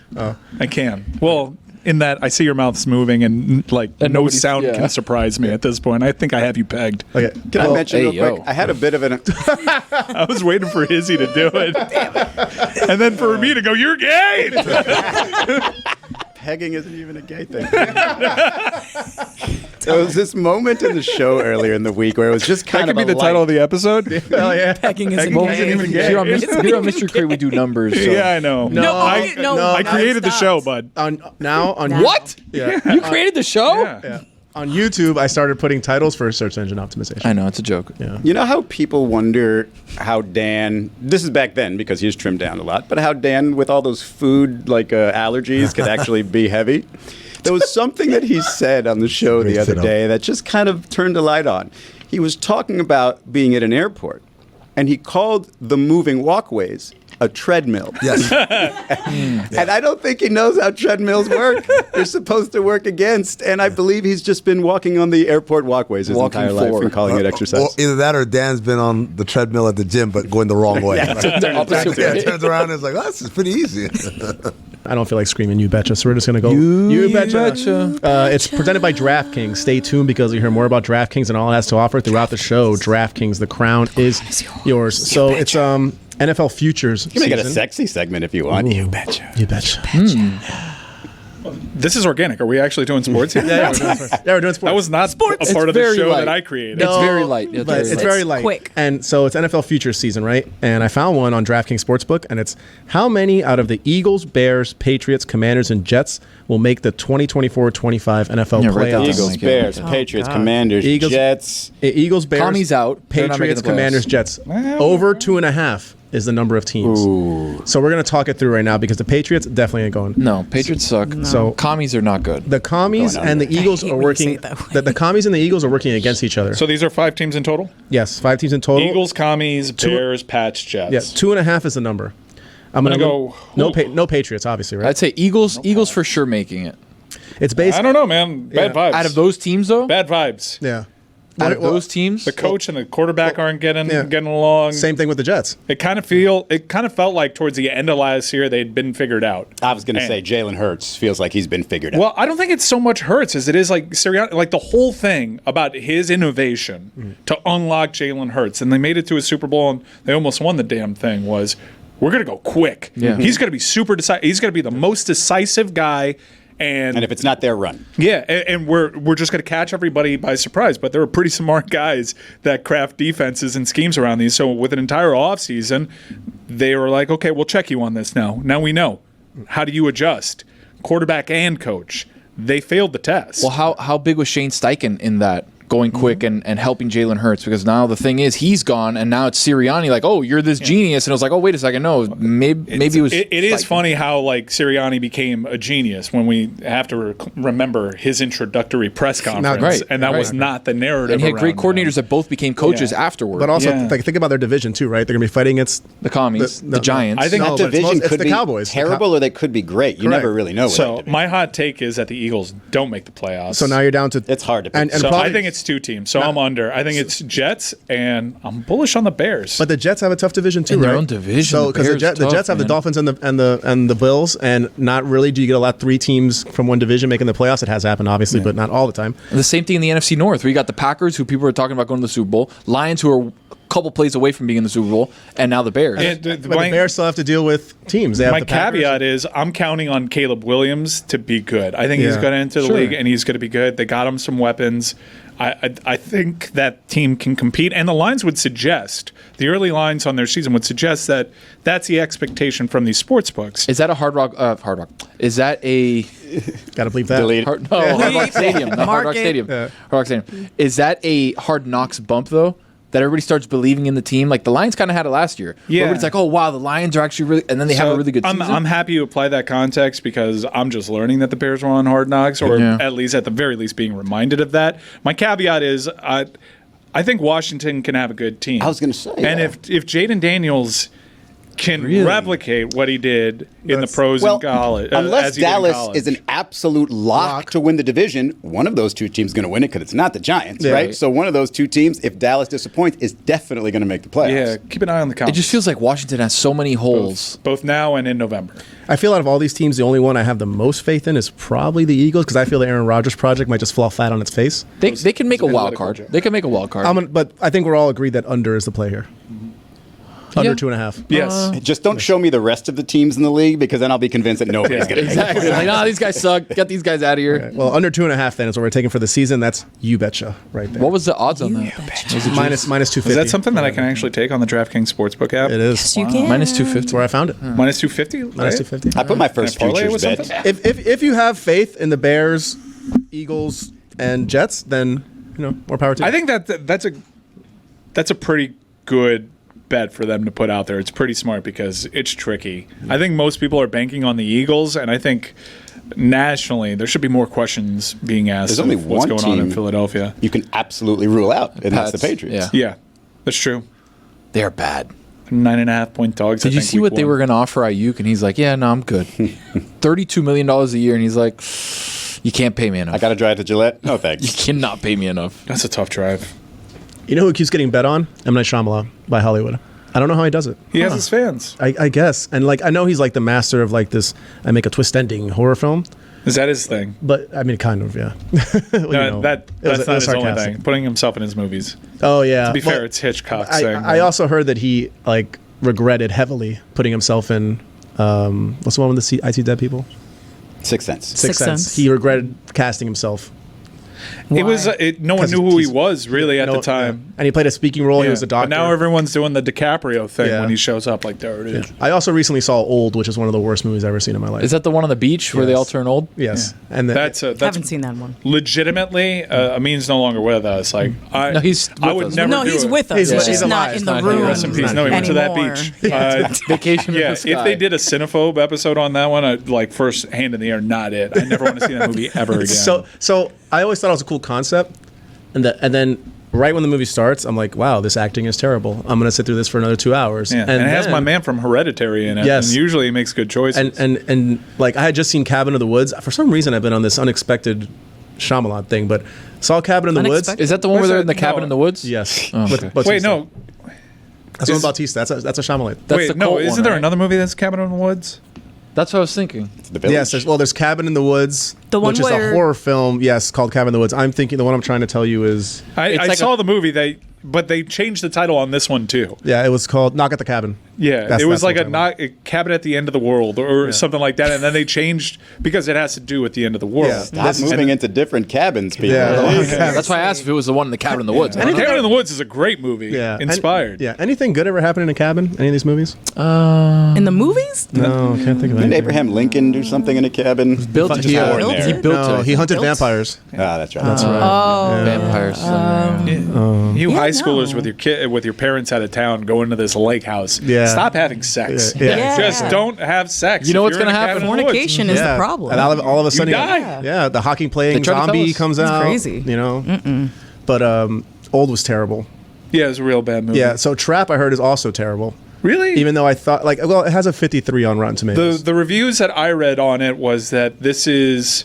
Speaker 3: I can. Well, in that I see your mouth's moving and no
Speaker 7: nobody's-
Speaker 3: sound
Speaker 7: yeah.
Speaker 3: can surprise me at this point. I think I have you pegged.
Speaker 4: Okay.
Speaker 6: Can I mention
Speaker 7: hey,
Speaker 6: real quick?
Speaker 7: yo.
Speaker 6: I had a bit of an.
Speaker 3: I was waiting for Izzy to do it, and then for me to go, "You're gay."
Speaker 6: Pegging isn't even a gay thing. There was this moment in the show earlier in the week where it was just
Speaker 3: That
Speaker 6: kind
Speaker 3: could
Speaker 6: of
Speaker 3: be the title of the episode.
Speaker 4: Hell yeah.
Speaker 2: Pecking isn't
Speaker 3: Well,
Speaker 2: gay.
Speaker 3: even gay.
Speaker 7: Here on Mystery Crate, we do numbers. So.
Speaker 3: Yeah, I know.
Speaker 2: No,
Speaker 3: I,
Speaker 2: okay, no,
Speaker 3: I
Speaker 2: now
Speaker 3: created the
Speaker 2: it
Speaker 3: show,
Speaker 2: stopped.
Speaker 3: bud.
Speaker 4: On
Speaker 7: What?
Speaker 4: Yeah.
Speaker 7: You created the show?
Speaker 3: Yeah.
Speaker 4: On YouTube, I started putting titles for search engine optimization.
Speaker 7: I know, it's a joke.
Speaker 4: Yeah.
Speaker 6: You know how people wonder how Dan, this is back then because he's trimmed down a lot, but how Dan, with all those food allergies, could actually be heavy? There was something that he said on the show the other day that just kind of turned a light on. He was talking about being at an airport and he called the moving walkways a treadmill.
Speaker 5: Yes.
Speaker 6: And I don't think he knows how treadmills work. They're supposed to work against, and I believe he's just been walking on the airport walkways his entire life and calling it exercise.
Speaker 5: Or either that or Dan's been on the treadmill at the gym, but going the wrong way. Turns around and is like, oh, this is pretty easy.
Speaker 4: I don't feel like screaming "You betcha," so we're just gonna go "You betcha." It's presented by DraftKings. Stay tuned because you hear more about DraftKings and all it has to offer throughout the show. DraftKings, the crown is yours. So it's NFL futures.
Speaker 6: You can make it a sexy segment if you want. You betcha.
Speaker 4: You betcha.
Speaker 3: This is organic. Are we actually doing sports here?
Speaker 4: Yeah, we're doing sports.
Speaker 3: That was not a part of the show that I created.
Speaker 7: It's very light.
Speaker 4: It's very light.
Speaker 2: Quick.
Speaker 4: And so it's NFL futures season, right? And I found one on DraftKings Sportsbook, and it's how many out of the Eagles, Bears, Patriots, Commanders, and Jets will make the 2024-25 NFL playoffs?
Speaker 6: Eagles, Bears, Patriots, Commanders, Jets.
Speaker 4: Eagles, Bears,
Speaker 7: Tommy's out. They're not making
Speaker 4: Patriots,
Speaker 7: the playoffs.
Speaker 4: Commanders, Jets. Over 2.5 is the number of teams. So we're going to talk it through right now because the Patriots definitely ain't going.
Speaker 7: No, Patriots suck.
Speaker 4: So
Speaker 7: commies are not good.
Speaker 4: the commies and the Eagles
Speaker 2: hate
Speaker 4: are
Speaker 2: when you
Speaker 4: working.
Speaker 2: say it that way.
Speaker 4: The commies and the Eagles are working against each other.
Speaker 3: So these are 5 teams in total?
Speaker 4: Yes, 5 teams in total.
Speaker 3: Eagles, Commies, Bears, Pats, Jets.
Speaker 4: Yes, 2.5 is the number. I'm gonna
Speaker 3: go-
Speaker 4: No Patriots, obviously, right?
Speaker 7: I'd say Eagles for sure making it.
Speaker 4: It's based.
Speaker 3: I don't know, man. Bad vibes.
Speaker 7: Out of those teams, though,
Speaker 3: Bad vibes.
Speaker 4: Yeah.
Speaker 7: out of those teams,
Speaker 3: The coach and the quarterback aren't getting
Speaker 4: Yeah.
Speaker 3: getting along.
Speaker 4: Same thing with the Jets.
Speaker 3: It kind of felt like towards the end of last year they'd been figured out.
Speaker 6: I was going to
Speaker 3: And-
Speaker 6: say Jalen Hurts feels like he's been figured out.
Speaker 3: Well, I don't think it's so much Hurts as it is like Sirianni, like the whole thing about his innovation to unlock Jalen Hurts, and they made it to a Super Bowl and they almost won the damn thing. Was we're going to go quick.
Speaker 7: Yeah.
Speaker 3: He's going to be super decisive. He's going to be the most decisive guy. And
Speaker 6: if it's not their run.
Speaker 3: Yeah, and we're just going to catch everybody by surprise. But there are pretty smart guys that craft defenses and schemes around these. So with an entire offseason, they were like, okay, we'll check you on this now. Now we know. How do you adjust? Quarterback and coach. They failed the test.
Speaker 7: well, how big was Shane Steichen in that? Going quick and helping Jalen Hurts, because now the thing is he's gone and now it's Sirianni like, oh, you're this genius, and I was like, oh, wait a second, no, maybe it was.
Speaker 3: It is
Speaker 7: Steichen.
Speaker 3: funny how like Sirianni became a genius when we have to remember his introductory press conference,
Speaker 7: Right,
Speaker 3: and that was
Speaker 7: right.
Speaker 3: not the narrative.
Speaker 7: And he had great
Speaker 3: around
Speaker 7: coordinators that both became coaches
Speaker 3: Yeah.
Speaker 7: afterward.
Speaker 4: But also,
Speaker 3: Yeah.
Speaker 4: like, think about their division too, right? They're going to be fighting against
Speaker 7: the commies,
Speaker 4: The-
Speaker 7: the Giants.
Speaker 3: I think
Speaker 4: No,
Speaker 6: That
Speaker 4: but it's
Speaker 6: division
Speaker 4: it's
Speaker 6: could
Speaker 4: the
Speaker 6: be
Speaker 4: Cowboys.
Speaker 6: terrible or they could be great. You
Speaker 4: Correct.
Speaker 6: never really know.
Speaker 3: So
Speaker 6: what
Speaker 3: my hot take is that the Eagles don't make the playoffs.
Speaker 4: So now you're down to.
Speaker 6: It's hard to pick.
Speaker 4: And
Speaker 3: So
Speaker 4: probably,
Speaker 3: I think it's 2 teams. So I'm under. I think it's Jets, and I'm bullish on the Bears.
Speaker 4: But the Jets have a tough division too,
Speaker 7: In
Speaker 4: right?
Speaker 7: their own division,
Speaker 4: So
Speaker 7: the
Speaker 4: because
Speaker 7: Bears
Speaker 4: the
Speaker 7: tough,
Speaker 4: Jets have the
Speaker 7: man.
Speaker 4: Dolphins and the Bills, and not really do you get a lot 3 teams from one division making the playoffs. It has happened, obviously, but not all the time.
Speaker 7: And the same thing in the NFC North, where you got the Packers, who people are talking about going to the Super Bowl, Lions, who are a couple plays away from being in the Super Bowl, and now the Bears.
Speaker 3: And
Speaker 4: But the Bears still have to deal with teams. They have
Speaker 3: my
Speaker 4: the Packers.
Speaker 3: caveat is I'm counting on Caleb Williams to be good. I think he's
Speaker 4: Yeah.
Speaker 3: going to enter the
Speaker 7: Sure.
Speaker 3: league, and he's going to be good. They got him some weapons. I think that team can compete, and the lines would suggest, the early lines on their season would suggest that that's the expectation from these sports books.
Speaker 7: Is that a Hard Rock? Is that a
Speaker 4: Got to believe that.
Speaker 6: Delete.
Speaker 7: Hard Rock Stadium? Not Hard Rock
Speaker 2: Mark it.
Speaker 7: Stadium.
Speaker 4: Yeah.
Speaker 7: Hard Rock Stadium. Is that a Hard Knocks bump though? That everybody starts believing in the team. Like the Lions kind of had it last year.
Speaker 3: Yeah.
Speaker 7: Everybody's like, oh wow, the Lions are actually really, and then they have a really good season.
Speaker 3: I'm happy you apply that context because I'm just learning that the Bears were on Hard Knocks, or
Speaker 7: Yeah.
Speaker 3: at least at the very least being reminded of that. My caveat is I think Washington can have a good team.
Speaker 6: I was gonna say,
Speaker 3: and
Speaker 6: yeah.
Speaker 3: if Jaden Daniels can replicate what he did in the
Speaker 4: That's-
Speaker 3: pros
Speaker 6: well,
Speaker 3: in college,
Speaker 6: unless
Speaker 3: as he did in
Speaker 6: Dallas
Speaker 3: college.
Speaker 6: is an absolute lock to win the division, one of those 2 teams is going to win it because it's not the Giants,
Speaker 4: Yeah.
Speaker 6: right? So one of those 2 teams, if Dallas disappoints, is definitely going to make the playoffs.
Speaker 3: yeah, keep an eye on the
Speaker 7: it
Speaker 3: comments.
Speaker 7: just feels like Washington has so many holes.
Speaker 3: both now and in November.
Speaker 4: I feel out of all these teams, the only one I have the most faith in is probably the Eagles because I feel the Aaron Rodgers project might just fall flat on its face.
Speaker 7: They can make a wild
Speaker 3: analytical
Speaker 7: card.
Speaker 3: joke.
Speaker 7: They can make a wild card.
Speaker 4: But I think we're all agreed that under is the play here. Under
Speaker 7: Yeah.
Speaker 4: 2.5.
Speaker 3: Yes.
Speaker 6: Just don't show me the rest of the teams in the league because then I'll be convinced that nobody's going to make it.
Speaker 7: Exactly. Like, nah, these guys suck. Get these guys out of here.
Speaker 4: Well, under 2.5 then is what we're taking for the season. That's you betcha right there.
Speaker 7: What was the odds on that? Was it
Speaker 4: minus 250?
Speaker 3: Is that something that I can actually take on the DraftKings Sportsbook app?
Speaker 4: It is.
Speaker 2: You can.
Speaker 7: minus
Speaker 4: That's
Speaker 7: 250?
Speaker 4: where I found it.
Speaker 3: Minus 250?
Speaker 4: Minus 250.
Speaker 6: I put my first
Speaker 3: Can I parlay it
Speaker 6: futures
Speaker 3: with
Speaker 6: bet.
Speaker 3: something?
Speaker 4: If you have faith in the Bears, Eagles, and Jets, then more power to you.
Speaker 3: I think that's a pretty good bet for them to put out there. It's pretty smart because it's tricky. I think most people are banking on the Eagles, and I think nationally there should be more questions being asked
Speaker 6: There's only
Speaker 3: of what's
Speaker 6: one
Speaker 3: going on in
Speaker 6: team
Speaker 3: Philadelphia.
Speaker 6: You can absolutely rule out, and that's the
Speaker 7: Pats,
Speaker 6: Patriots.
Speaker 7: yeah.
Speaker 3: Yeah, that's true.
Speaker 7: They're bad.
Speaker 3: 9.5-point dogs.
Speaker 7: Did you see what they were going to offer Ayuk? And he's like, yeah, no, I'm good. $32 million a year. And he's like, you can't pay me enough.
Speaker 6: I got to drive to Gillette? No,
Speaker 7: You
Speaker 6: thanks.
Speaker 7: cannot pay me enough.
Speaker 3: That's a tough drive.
Speaker 4: You know who keeps getting bet on? M. Night Shyamalan by Hollywood. I don't know how he does it.
Speaker 3: He has his fans.
Speaker 4: I guess. And like I know he's like the master of like this I make a twist ending horror film.
Speaker 3: Is that his thing?
Speaker 4: But I mean kind of, yeah. Well,
Speaker 3: No, that's not his only thing. Putting himself in his movies.
Speaker 4: Oh yeah.
Speaker 3: To be fair, it's Hitchcock's thing.
Speaker 4: I also heard that he like regretted heavily putting himself in what's the one with the IT dead people?
Speaker 6: Sixth Sense.
Speaker 4: Sixth Sense. He regretted casting himself.
Speaker 3: It was no one
Speaker 4: 'Cause
Speaker 3: knew who he
Speaker 4: he's-
Speaker 3: was really at the time.
Speaker 4: Yeah. And he played a speaking role. He was a doctor.
Speaker 3: But now everyone's doing the DiCaprio thing
Speaker 4: Yeah.
Speaker 3: when he shows up. Like, there it is.
Speaker 4: I also recently saw Old, which is one of the worst movies I've ever seen in my life.
Speaker 7: Is that the one on the beach where they
Speaker 4: Yes.
Speaker 7: all turn old?
Speaker 4: Yes. And
Speaker 3: That's
Speaker 2: Haven't seen that one.
Speaker 3: legitimately. Amin's no longer with us. Like,
Speaker 7: No, he's
Speaker 3: I
Speaker 7: with
Speaker 3: would
Speaker 7: us.
Speaker 3: never.
Speaker 2: No,
Speaker 3: do
Speaker 2: he's
Speaker 3: it.
Speaker 2: with us.
Speaker 4: He's
Speaker 2: He's
Speaker 4: alive.
Speaker 2: just
Speaker 4: He's
Speaker 2: not
Speaker 4: alive.
Speaker 2: in the
Speaker 4: He's not
Speaker 2: room.
Speaker 4: here.
Speaker 3: Rest in peace. No, he went to that
Speaker 2: anymore.
Speaker 3: beach.
Speaker 7: Vacation in
Speaker 3: Yeah,
Speaker 7: the sky.
Speaker 3: if they did a cinephobe episode on that one, I'd like first hand in the air, not it. I never want to see that movie ever again.
Speaker 4: So I always thought it was a cool concept, and then right when the movie starts, I'm like, wow, this acting is terrible. I'm gonna sit through this for another 2 hours.
Speaker 3: yeah. and it has my man from Hereditary in it.
Speaker 4: Yes.
Speaker 3: And usually he makes good choices.
Speaker 4: And like I had just seen Cabin in the Woods. For some reason, I've been on this unexpected Shyamalan thing, but saw Cabin in the Woods.
Speaker 2: Unexpected?
Speaker 7: Is that the one where they're in the
Speaker 3: No.
Speaker 7: cabin in the woods?
Speaker 4: Yes.
Speaker 7: Oh,
Speaker 4: With
Speaker 7: okay.
Speaker 4: Bautista.
Speaker 3: Wait, no.
Speaker 4: That's one Bautista. That's a Shyamalan.
Speaker 7: That's
Speaker 3: Wait,
Speaker 7: the
Speaker 3: no.
Speaker 7: cult
Speaker 3: Isn't
Speaker 7: one,
Speaker 3: there
Speaker 7: right?
Speaker 3: another movie that's Cabin in the Woods?
Speaker 7: That's what I was thinking.
Speaker 6: The Village.
Speaker 4: Yes, there's Cabin in the Woods,
Speaker 2: The one
Speaker 4: which is
Speaker 2: where-
Speaker 4: a horror film. Yes, called Cabin in the Woods. I'm thinking the one I'm trying to tell you is
Speaker 3: I
Speaker 7: It's like
Speaker 3: saw the movie. But they changed the title on this one too.
Speaker 4: it was called Knock at the Cabin.
Speaker 3: Yeah,
Speaker 4: That's-
Speaker 3: it was
Speaker 4: that's
Speaker 3: like
Speaker 4: what I'm
Speaker 3: a cabin at the end of the world or something like that, and then they changed because it has to do with the end of the world.
Speaker 4: Yeah.
Speaker 6: Stop moving into different cabins, people.
Speaker 4: Yeah.
Speaker 7: That's why I asked if it was the one in the cabin in the woods. I don't know.
Speaker 3: Cabin in the Woods is a great movie.
Speaker 4: Yeah,
Speaker 3: Inspired.
Speaker 4: Anything good ever happened in a cabin? Any of these movies?
Speaker 2: In the movies?
Speaker 4: No, can't think of
Speaker 6: Didn't
Speaker 4: anything.
Speaker 6: Abraham Lincoln do something in a cabin?
Speaker 7: Built it.
Speaker 6: Just
Speaker 4: Yeah.
Speaker 6: born
Speaker 2: Built
Speaker 6: there.
Speaker 7: He built
Speaker 4: No,
Speaker 7: it.
Speaker 4: he hunted
Speaker 2: Built?
Speaker 4: vampires.
Speaker 6: Ah, that's right.
Speaker 2: Oh.
Speaker 7: Vampires.
Speaker 3: You high
Speaker 2: Yeah,
Speaker 3: schoolers
Speaker 2: no.
Speaker 3: with your kid, with your parents out of town, go into this lake house.
Speaker 4: Yeah.
Speaker 3: Stop having sex.
Speaker 4: Yeah.
Speaker 2: Yeah.
Speaker 3: Just don't have sex.
Speaker 7: You know
Speaker 3: if
Speaker 7: what's
Speaker 3: you're in
Speaker 7: gonna
Speaker 3: a cabin
Speaker 7: happen?
Speaker 3: in the woods.
Speaker 2: Fornication is the problem.
Speaker 4: And all of a sudden,
Speaker 3: die.
Speaker 4: Yeah, the hockey playing
Speaker 7: They tried to tell
Speaker 4: zombie
Speaker 7: us.
Speaker 4: comes
Speaker 2: It's
Speaker 4: out.
Speaker 2: crazy.
Speaker 4: You know. But Old was terrible.
Speaker 3: Yeah, it's a real bad movie.
Speaker 4: Yeah. So Trap, I heard, is also terrible.
Speaker 3: Really?
Speaker 4: Even though I thought it has a 53 on Rotten Tomatoes.
Speaker 3: The reviews that I read on it was that this is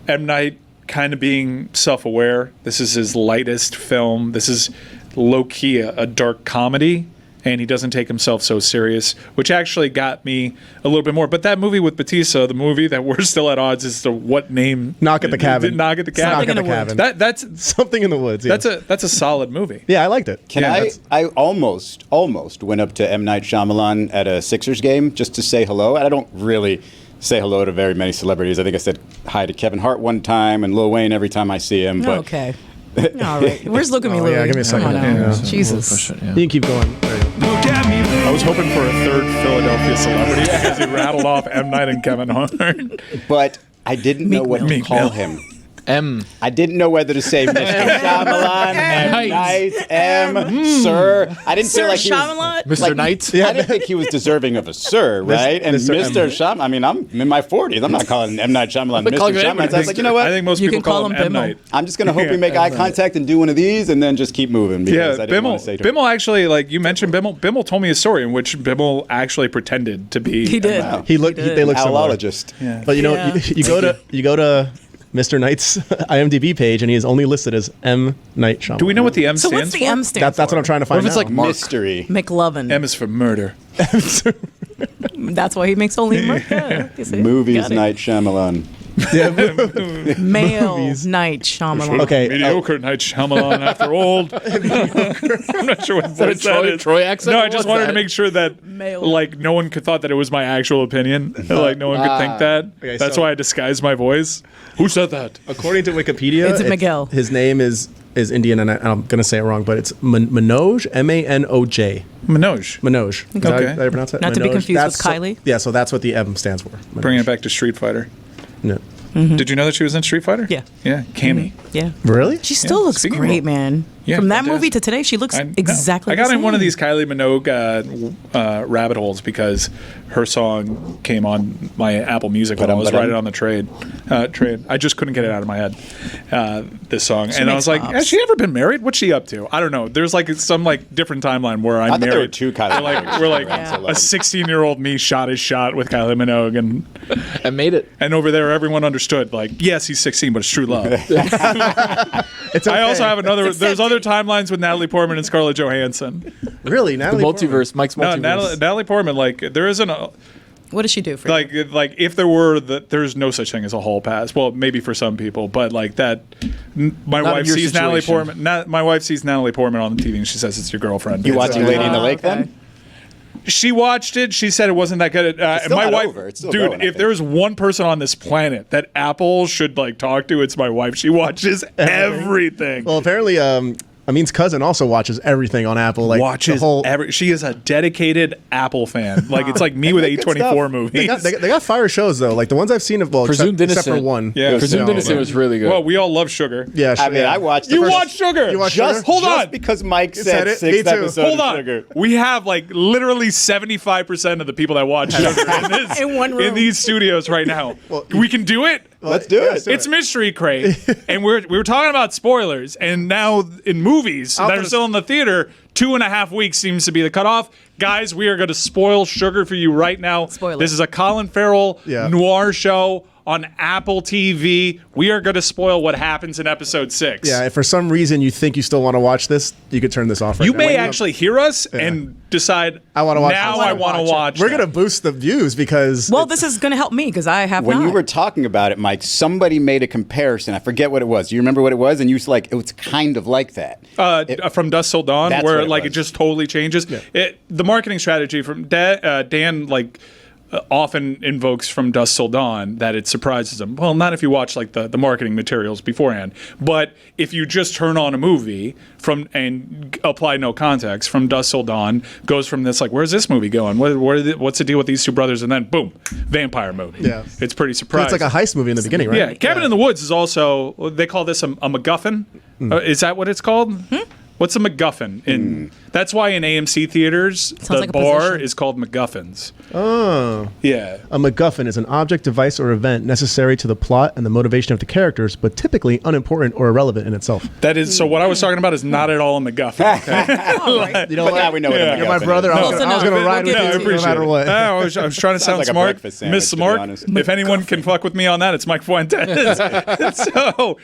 Speaker 3: M. Night kind of being self-aware. This is his lightest film. This is low-key a dark comedy, and he doesn't take himself so serious, which actually got me a little bit more. But that movie with Bautista, the movie that we're still at odds is to what name?
Speaker 4: Knock at the Cabin.
Speaker 3: Knock at the
Speaker 2: Something
Speaker 3: Cabin.
Speaker 2: in the Woods.
Speaker 3: That's
Speaker 4: Something in the Woods. Yeah.
Speaker 3: that's a solid movie.
Speaker 4: Yeah, I liked it.
Speaker 6: Can
Speaker 3: Yeah,
Speaker 6: I?
Speaker 3: that's-
Speaker 6: I almost went up to M. Night Shyamalan at a Sixers game just to say hello. And I don't really say hello to very many celebrities. I think I said hi to Kevin Hart one time and Lil Wayne every time I see him. But
Speaker 2: Okay. All right. Where's Look at Me,
Speaker 4: Oh,
Speaker 2: Louie?
Speaker 4: yeah, give me a second.
Speaker 2: Come on now.
Speaker 4: Yeah.
Speaker 2: Jesus.
Speaker 4: You can keep going. There you go.
Speaker 3: I was hoping for a third Philadelphia celebrity because he rattled off M. Night and Kevin Hart.
Speaker 6: but I didn't know what to
Speaker 3: Meek
Speaker 6: call
Speaker 3: Mill.
Speaker 6: him.
Speaker 7: M.
Speaker 6: I didn't know whether to say Mr. Shyamalan, M. Night, M, Sir. I didn't
Speaker 2: Sir
Speaker 6: feel like he was,
Speaker 2: Shyamalan?
Speaker 7: Mr. Knight.
Speaker 6: I didn't think he was deserving of a Sir, right? And
Speaker 4: Mr.
Speaker 6: Mr. Shyamalan. I mean, I'm in my 40s. I'm not calling M. Night Shyamalan
Speaker 7: But call
Speaker 6: Mr.
Speaker 7: him M.
Speaker 6: Shyamalan. So I was like, you know what?
Speaker 3: I think most
Speaker 2: You
Speaker 3: people
Speaker 2: can
Speaker 3: call
Speaker 2: call
Speaker 3: him
Speaker 2: him
Speaker 3: M.
Speaker 2: Bimmel.
Speaker 3: Night.
Speaker 6: I'm just going to hope we make eye contact and do one of these and then just keep moving because
Speaker 3: Yeah,
Speaker 6: I didn't want to say to him.
Speaker 3: Bimmel actually, like you mentioned, Bimmel told me a story in which Bimmel actually pretended to be.
Speaker 2: He did.
Speaker 6: Wow.
Speaker 4: They look similar.
Speaker 6: Owl-ologist.
Speaker 3: Yeah.
Speaker 4: But you know,
Speaker 2: Yeah.
Speaker 4: you go to Mr. Knight's IMDb page, and he is only listed as M. Night Shyamalan.
Speaker 3: Do we know what the M
Speaker 2: So
Speaker 3: stands
Speaker 2: what's the
Speaker 3: for?
Speaker 2: M stand
Speaker 4: That's what I'm trying to
Speaker 7: What
Speaker 4: find
Speaker 7: if it's
Speaker 4: out.
Speaker 7: like Mark?
Speaker 6: Mystery.
Speaker 2: McLovin.
Speaker 3: M is for murder.
Speaker 2: That's why he makes only murder. You see?
Speaker 6: Movies
Speaker 2: Got it.
Speaker 6: Night Shyamalan.
Speaker 2: Male Night Shyamalan.
Speaker 4: Okay.
Speaker 3: Mediocre Night Shyamalan after old. I'm not sure what voice that is.
Speaker 7: Troy accent?
Speaker 3: No, I
Speaker 7: What's
Speaker 3: just wanted
Speaker 7: that?
Speaker 3: to make sure that
Speaker 2: Male.
Speaker 3: like no one could thought that it was my actual opinion. Like no one could think that.
Speaker 4: Okay,
Speaker 3: That's
Speaker 4: so-
Speaker 3: why I disguised my voice. Who said that?
Speaker 4: According to Wikipedia,
Speaker 2: It's Miguel.
Speaker 4: His name is Indian, and I'm going to say it wrong, but it's Manoj, Manoj.
Speaker 3: Manoj.
Speaker 4: Manoj. Is that
Speaker 3: Okay.
Speaker 4: how you pronounce it?
Speaker 2: Not to be
Speaker 4: Manoj.
Speaker 2: confused with
Speaker 4: That's
Speaker 2: Kylie?
Speaker 4: Yeah, so that's what the M stands for. Manoj.
Speaker 3: Bringing it back to Street Fighter.
Speaker 4: No.
Speaker 3: Did you know that she was in Street Fighter?
Speaker 2: Yeah.
Speaker 3: Yeah, Cammy.
Speaker 2: Yeah.
Speaker 4: Really?
Speaker 2: She still looks
Speaker 3: Speaking
Speaker 2: great,
Speaker 3: of-
Speaker 2: man. From that
Speaker 3: fantastic.
Speaker 2: movie to today, she looks exactly
Speaker 3: I got
Speaker 2: the
Speaker 3: in one of
Speaker 2: same.
Speaker 3: these Kylie Minogue rabbit holes because her song came on my Apple Music when I was riding on the train. I just couldn't get it out of my head, this song. And I was like, has she ever been married? What's she up to? I don't know. There's like some like different timeline where I'm
Speaker 6: I thought
Speaker 3: married.
Speaker 6: there were two Kylie Minogues.
Speaker 3: We're like
Speaker 6: Yeah.
Speaker 3: a 16-year-old me shot his shot with Kylie Minogue,
Speaker 7: I made it.
Speaker 3: and over there everyone understood, like, yes, he's 16, but it's true love.
Speaker 4: It's okay.
Speaker 3: I also have another. There's other timelines with Natalie Portman and Scarlett Johansson.
Speaker 4: really
Speaker 7: The
Speaker 4: Natalie Portman.
Speaker 7: multiverse, Mike's
Speaker 3: No,
Speaker 7: multiverse.
Speaker 3: Natalie Portman. Like, there isn't a
Speaker 2: What does she do for you?
Speaker 3: like if there were there's no such thing as a hall pass. Well, maybe for some people, but like that. My
Speaker 7: Not
Speaker 3: wife
Speaker 7: in your
Speaker 3: sees Natalie
Speaker 7: situation.
Speaker 3: Portman. My wife sees Natalie Portman on the TV, and she says it's your girlfriend.
Speaker 6: You
Speaker 3: It's,
Speaker 6: watching Lady in the Lake
Speaker 2: okay.
Speaker 6: then?
Speaker 3: She watched it. She said it wasn't that good.
Speaker 6: still
Speaker 3: My
Speaker 6: not
Speaker 3: wife,
Speaker 6: over. It's still
Speaker 3: dude.
Speaker 6: going, I
Speaker 3: If
Speaker 6: think.
Speaker 3: there's one person on this planet that Apple should like talk to, it's my wife. She watches everything.
Speaker 4: Well, apparently, Amin's cousin also watches everything on Apple. Like
Speaker 3: Watches
Speaker 4: the whole.
Speaker 3: she is a dedicated Apple fan. Like, it's like me with
Speaker 6: good
Speaker 3: A24
Speaker 6: stuff.
Speaker 3: movies.
Speaker 4: They got fire shows though. Like the ones I've seen of
Speaker 7: Presumed
Speaker 4: except for
Speaker 7: Innocent.
Speaker 4: one.
Speaker 3: Yeah.
Speaker 7: Presumed
Speaker 3: No,
Speaker 7: Innocent
Speaker 3: but-
Speaker 7: was really good.
Speaker 3: Well, we all love Sugar.
Speaker 4: Yeah,
Speaker 6: I mean, I watched.
Speaker 3: You
Speaker 6: the first-
Speaker 3: watch Sugar.
Speaker 4: You watch
Speaker 6: just
Speaker 4: Sugar?
Speaker 3: Hold
Speaker 6: just
Speaker 3: on.
Speaker 6: because Mike
Speaker 4: said
Speaker 6: said
Speaker 4: it.
Speaker 6: 6
Speaker 4: Me too.
Speaker 6: episodes
Speaker 3: Hold
Speaker 6: of
Speaker 3: on.
Speaker 6: Sugar.
Speaker 3: We have like literally 75% of the people that watch Sugar
Speaker 2: In one room.
Speaker 3: in these studios right now. We can do it.
Speaker 6: Let's do it.
Speaker 3: It's Mystery Crate, and we were talking about spoilers, and now in movies that are
Speaker 4: gonna-
Speaker 3: still in the theater, 2.5 weeks seems to be the cutoff. Guys, we are going to spoil Sugar for you right now.
Speaker 2: Spoiler.
Speaker 3: This is a Colin Farrell noir show on Apple TV. We are going to spoil what happens in episode 6.
Speaker 4: Yeah, if for some reason you think you still want to watch this, you could turn this off right
Speaker 3: You
Speaker 4: now.
Speaker 3: may actually hear us and decide,
Speaker 4: I wanna watch
Speaker 3: now
Speaker 4: this.
Speaker 3: I want to watch
Speaker 4: We're
Speaker 3: that.
Speaker 4: gonna boost the views because
Speaker 2: Well, this is going to help me because I have
Speaker 6: When
Speaker 2: not.
Speaker 6: you were talking about it, Mike, somebody made a comparison. I forget what it was. Do you remember what it was? And you was like, it was kind of like that.
Speaker 3: From Dusk Till Dawn,
Speaker 6: That's
Speaker 3: where
Speaker 6: what it
Speaker 3: like
Speaker 6: was.
Speaker 3: it just totally changes. The marketing strategy from Dan like often invokes from Dusk Till Dawn that it surprises them. Well, not if you watch like the marketing materials beforehand, but if you just turn on a movie from and apply no context, from Dusk Till Dawn goes from this like, where's this movie going? What's the deal with these two brothers? And then boom, vampire movie.
Speaker 4: Yeah.
Speaker 3: It's pretty surprising.
Speaker 4: it's like a heist movie in the beginning, right?
Speaker 3: Yeah, Cabin in the Woods is also, they call this a MacGuffin. Is that what it's called? What's a MacGuffin? That's why in AMC theaters, the
Speaker 2: like a
Speaker 3: bar
Speaker 2: position.
Speaker 3: is called MacGuffins.
Speaker 4: Oh.
Speaker 3: Yeah.
Speaker 4: A MacGuffin is an object, device, or event necessary to the plot and the motivation of the characters, but typically unimportant or irrelevant in itself.
Speaker 3: That is, so what I was talking about is not at all a MacGuffin. Okay?
Speaker 2: All right.
Speaker 4: You know
Speaker 6: But
Speaker 4: what?
Speaker 6: now we know what a
Speaker 4: You're my
Speaker 6: MacGuffin
Speaker 4: brother.
Speaker 6: is.
Speaker 4: I was
Speaker 2: Close
Speaker 4: gonna
Speaker 2: enough.
Speaker 4: ride with
Speaker 3: No, I
Speaker 4: you no
Speaker 3: appreciate
Speaker 4: matter
Speaker 3: it.
Speaker 4: what.
Speaker 3: I was trying to sound
Speaker 6: like a
Speaker 3: smart.
Speaker 6: breakfast sandwich,
Speaker 3: Miss
Speaker 6: to be
Speaker 3: Smart.
Speaker 6: honest.
Speaker 3: If anyone can fuck with me on that, it's Mike Fuentes. So,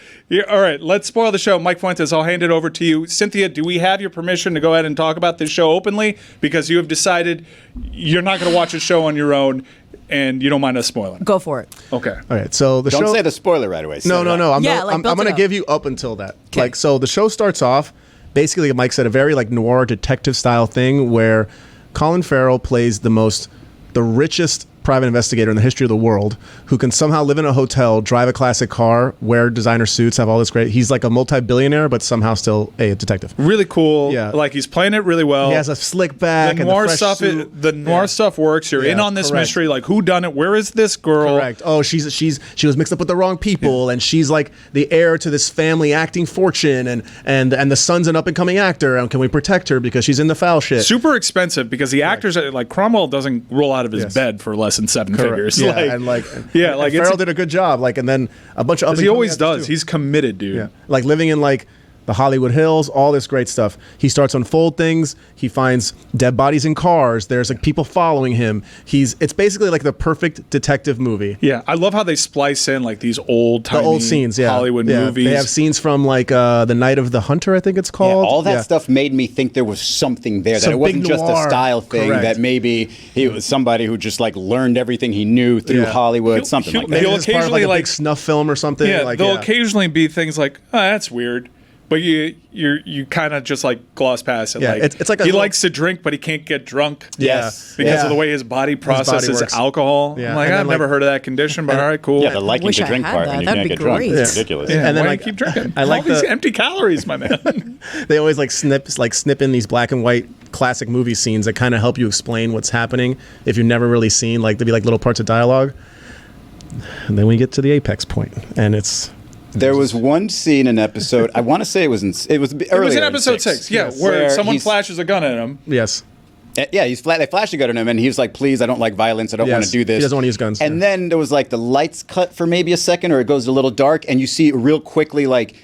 Speaker 3: all right, let's spoil the show. Mike Fuentes, I'll hand it over to you. Cynthia, do we have your permission to go ahead and talk about this show openly? Because you have decided you're not going to watch a show on your own and you don't mind us spoiling.
Speaker 2: Go for it.
Speaker 3: Okay.
Speaker 4: All right, so the
Speaker 6: Don't
Speaker 4: show.
Speaker 6: say the spoiler right away.
Speaker 4: No. I'm
Speaker 2: Yeah,
Speaker 4: gonna,
Speaker 2: like,
Speaker 4: I'm
Speaker 2: build
Speaker 4: gonna
Speaker 2: it up.
Speaker 4: give you up until that. Like, so the show starts off basically, like Mike said, a very like noir detective style thing where Colin Farrell plays the richest private investigator in the history of the world who can somehow live in a hotel, drive a classic car, wear designer suits, have all this great. He's like a multi-billionaire, but somehow still a detective.
Speaker 3: Really cool.
Speaker 4: Yeah.
Speaker 3: Like he's playing it really well.
Speaker 4: He has a slick back.
Speaker 3: The
Speaker 4: and
Speaker 3: noir
Speaker 4: the fresh
Speaker 3: stuff.
Speaker 4: suit.
Speaker 3: The noir stuff works. You're in
Speaker 4: Yeah,
Speaker 3: on this
Speaker 4: correct.
Speaker 3: mystery. Like, who done it? Where is this girl?
Speaker 4: Correct. Oh, she was mixed up with the wrong people, and she's like the heir to this family acting fortune, and the son's an up and coming actor, and can we protect her because she's in the foul shit?
Speaker 3: Super expensive because the actors like Cromwell doesn't roll out of his
Speaker 4: Yes.
Speaker 3: bed for less than seven
Speaker 4: Correct.
Speaker 3: figures.
Speaker 4: Yeah,
Speaker 3: Like,
Speaker 4: and like
Speaker 3: yeah, like
Speaker 4: Farrell
Speaker 3: it's,
Speaker 4: did a good job. Like, and then a bunch of up
Speaker 3: he always does. He's committed, dude.
Speaker 4: Yeah. Like living in like the Hollywood Hills, all this great stuff. He starts to unfold things. He finds dead bodies in cars. There's like people following him. It's basically like the perfect detective movie.
Speaker 3: Yeah, I love how they splice in like these old
Speaker 4: The
Speaker 3: tiny
Speaker 4: old scenes, yeah.
Speaker 3: Hollywood
Speaker 4: Yeah.
Speaker 3: movies.
Speaker 4: They have scenes from like The Night of the Hunter, I think it's
Speaker 6: Yeah,
Speaker 4: called.
Speaker 6: all that
Speaker 4: Yeah.
Speaker 6: stuff made me think there was something there, that
Speaker 4: Some
Speaker 6: it wasn't
Speaker 4: big
Speaker 6: just a
Speaker 4: noir.
Speaker 6: style thing,
Speaker 4: Correct.
Speaker 6: that maybe he was somebody who just like learned everything he knew through
Speaker 4: Yeah.
Speaker 6: Hollywood, something like
Speaker 3: He'll
Speaker 4: Maybe
Speaker 6: that.
Speaker 4: it's part of
Speaker 3: occasionally,
Speaker 4: like a
Speaker 3: like-
Speaker 4: big snuff film or something.
Speaker 3: yeah,
Speaker 4: like,
Speaker 3: there'll
Speaker 4: yeah.
Speaker 3: occasionally be things like, oh, that's weird. But you kind of just like gloss past it.
Speaker 4: Yeah,
Speaker 3: like
Speaker 4: it's like a
Speaker 3: he
Speaker 4: little-
Speaker 3: likes to drink, but he can't get drunk.
Speaker 6: Yes.
Speaker 3: Because
Speaker 4: Yeah.
Speaker 3: of the way his body processes
Speaker 4: works.
Speaker 3: alcohol.
Speaker 4: Yeah,
Speaker 3: I'm like,
Speaker 4: and then,
Speaker 3: I've never
Speaker 4: like-
Speaker 3: heard of that condition, but all right, cool.
Speaker 6: Yeah, the liking
Speaker 2: Wish
Speaker 6: to
Speaker 2: I
Speaker 6: drink
Speaker 2: had
Speaker 6: part
Speaker 2: that.
Speaker 6: when you
Speaker 2: That'd
Speaker 6: can't
Speaker 2: be
Speaker 6: get drunk.
Speaker 2: great.
Speaker 6: It's
Speaker 2: Yeah.
Speaker 6: ridiculous.
Speaker 3: Yeah,
Speaker 4: And then,
Speaker 3: why
Speaker 4: like,
Speaker 3: do you keep drinking?
Speaker 4: I like
Speaker 3: all these
Speaker 4: the-
Speaker 3: empty calories, my man.
Speaker 4: They always like snip in these black and white classic movie scenes that kind of help you explain what's happening if you've never really seen, like, there'd be like little parts of dialogue. And then we get to the apex point, and it's
Speaker 6: There was one scene in episode. I want to say it was in
Speaker 3: episode 6. Yeah, where someone flashes a gun at him.
Speaker 4: Yes.
Speaker 6: Yeah, they flashed a gun at him, and he was like, "Please, I don't like violence. I don't want to do this."
Speaker 4: He doesn't want to use guns.
Speaker 6: And then there was like the lights cut for maybe a second, or it goes a little dark, and you see real quickly like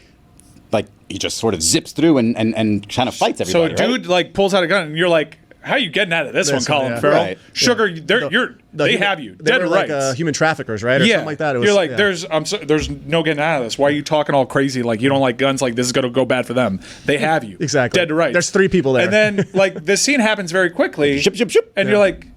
Speaker 6: he just sort of zips through and kind of fights everybody.
Speaker 3: So a dude like pulls out a gun, and you're like, "How are you getting out of this one, Colin Farrell?"
Speaker 6: Right.
Speaker 3: Sugar, they have you dead
Speaker 4: right.
Speaker 3: rights.
Speaker 4: Human traffickers, right? Or something like that. It was,
Speaker 3: you're like, there's no getting out of this. Why are you talking all crazy? Like you don't like guns. Like this is gonna go bad for them. They have you
Speaker 4: exactly
Speaker 3: dead to rights.
Speaker 4: There's 3 people there,
Speaker 3: and then like the scene happens very quickly.
Speaker 6: Ship, ship, ship.
Speaker 3: And you're like,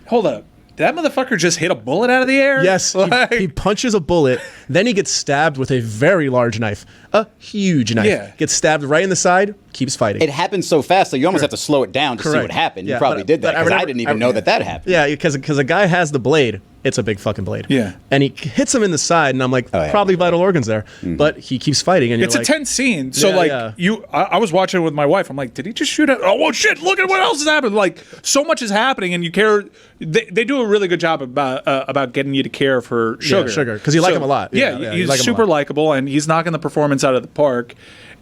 Speaker 3: hold up. Did that motherfucker just hit a bullet out of the air?
Speaker 4: Yes, he punches a bullet, then he gets stabbed with a very large knife, a huge knife.
Speaker 3: Yeah.
Speaker 4: Gets stabbed right in the side, keeps fighting.
Speaker 6: It happens so fast, so you almost have to slow it down to see what happened. You probably did that because I didn't even know that happened.
Speaker 4: Yeah, because a guy has the blade. It's a big fucking blade.
Speaker 3: Yeah.
Speaker 4: And he hits him in the side, and I'm like, probably vital organs there. But he keeps fighting, and
Speaker 3: it's a tense scene. So I was watching it with my wife. I'm like, did he just shoot it? Oh well, shit! Look at what else has happened. Like so much is happening, and you care. They do a really good job about getting you to care for Sugar.
Speaker 4: Because you like him a lot.
Speaker 3: Yeah, he's super likable, and he's knocking the performance out of the park.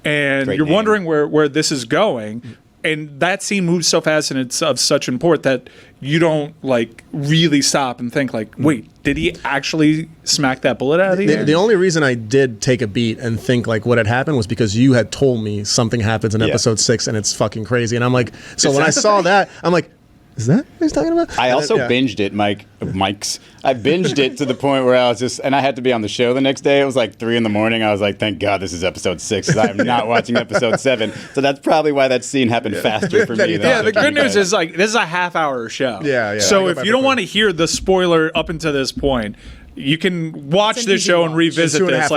Speaker 3: And you're wondering where this is going. And that scene moves so fast and it's of such import that you don't like really stop and think like, wait, did he actually smack that bullet out of the air?
Speaker 4: The only reason I did take a beat and think like what had happened was because you had told me something happens in episode 6 and it's fucking crazy. And I'm like, so when I saw that, I'm like, is that what he's talking about?
Speaker 6: I also binged it, Mike's. I binged it to the point where I was just, and I had to be on the show the next day. It was like 3 a.m. I was like, thank God this is episode 6 because I'm not watching episode 7. So that's probably why that scene happened faster for me.
Speaker 3: Yeah, the good news is like this is a half-hour show.
Speaker 4: Yeah.
Speaker 3: So if you don't want to hear the spoiler up until this point, you can watch this show and revisit this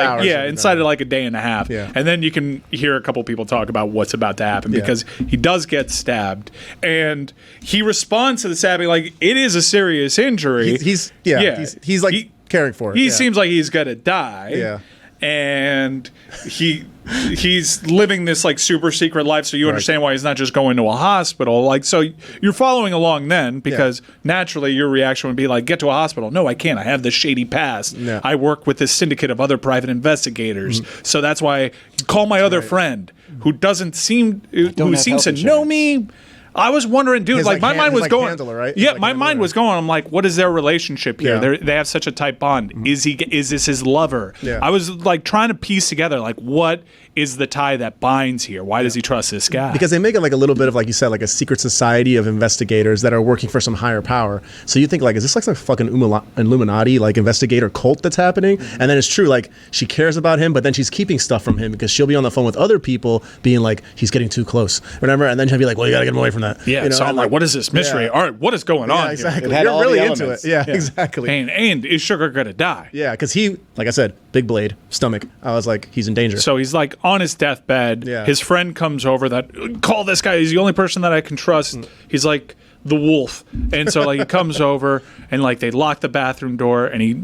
Speaker 3: inside of like a day and a half.
Speaker 4: Yeah.
Speaker 3: And then you can hear a couple people talk about what's about to happen because he does get stabbed and he responds to the stabbing like it is a serious injury.
Speaker 4: He's like caring for it.
Speaker 3: He seems like he's gonna die.
Speaker 4: Yeah.
Speaker 3: And he's living this like super secret life, so you understand why he's not just going to a hospital. Like, so you're following along then because naturally your reaction would be like, get to a hospital. No, I can't. I have this shady past.
Speaker 4: Yeah.
Speaker 3: I work with this syndicate of other private investigators. So that's why I call my other friend who seems to know me. I was wondering, dude, my mind was going.
Speaker 4: Handler, right?
Speaker 3: Yeah, my mind was going. I'm like, what is their relationship here?
Speaker 4: Yeah.
Speaker 3: They have such a tight bond. Is this his lover?
Speaker 4: Yeah.
Speaker 3: I was like trying to piece together like what is the tie that binds here? Why does he trust this guy?
Speaker 4: Because they make it like a little bit of, like you said, like a secret society of investigators that are working for some higher power. So you think like, is this like some fucking Illuminati like investigator cult that's happening? And then it's true, like she cares about him, but then she's keeping stuff from him because she'll be on the phone with other people being like, he's getting too close, remember? And then she'll be like, well, you gotta get him away from that.
Speaker 3: Yeah. So I'm like, what is this mystery?
Speaker 4: Yeah.
Speaker 3: All right, what is going on?
Speaker 4: Exactly.
Speaker 6: Here?
Speaker 4: You're really into it. Yeah, exactly.
Speaker 3: And is Sugar gonna die?
Speaker 4: Yeah, because he, like I said, big blade, stomach. I was like, he's in danger.
Speaker 3: So he's like on his deathbed.
Speaker 4: Yeah.
Speaker 3: His friend comes over call this guy. He's the only person that I can trust. He's like the wolf. And so like he comes over and like they lock the bathroom door and he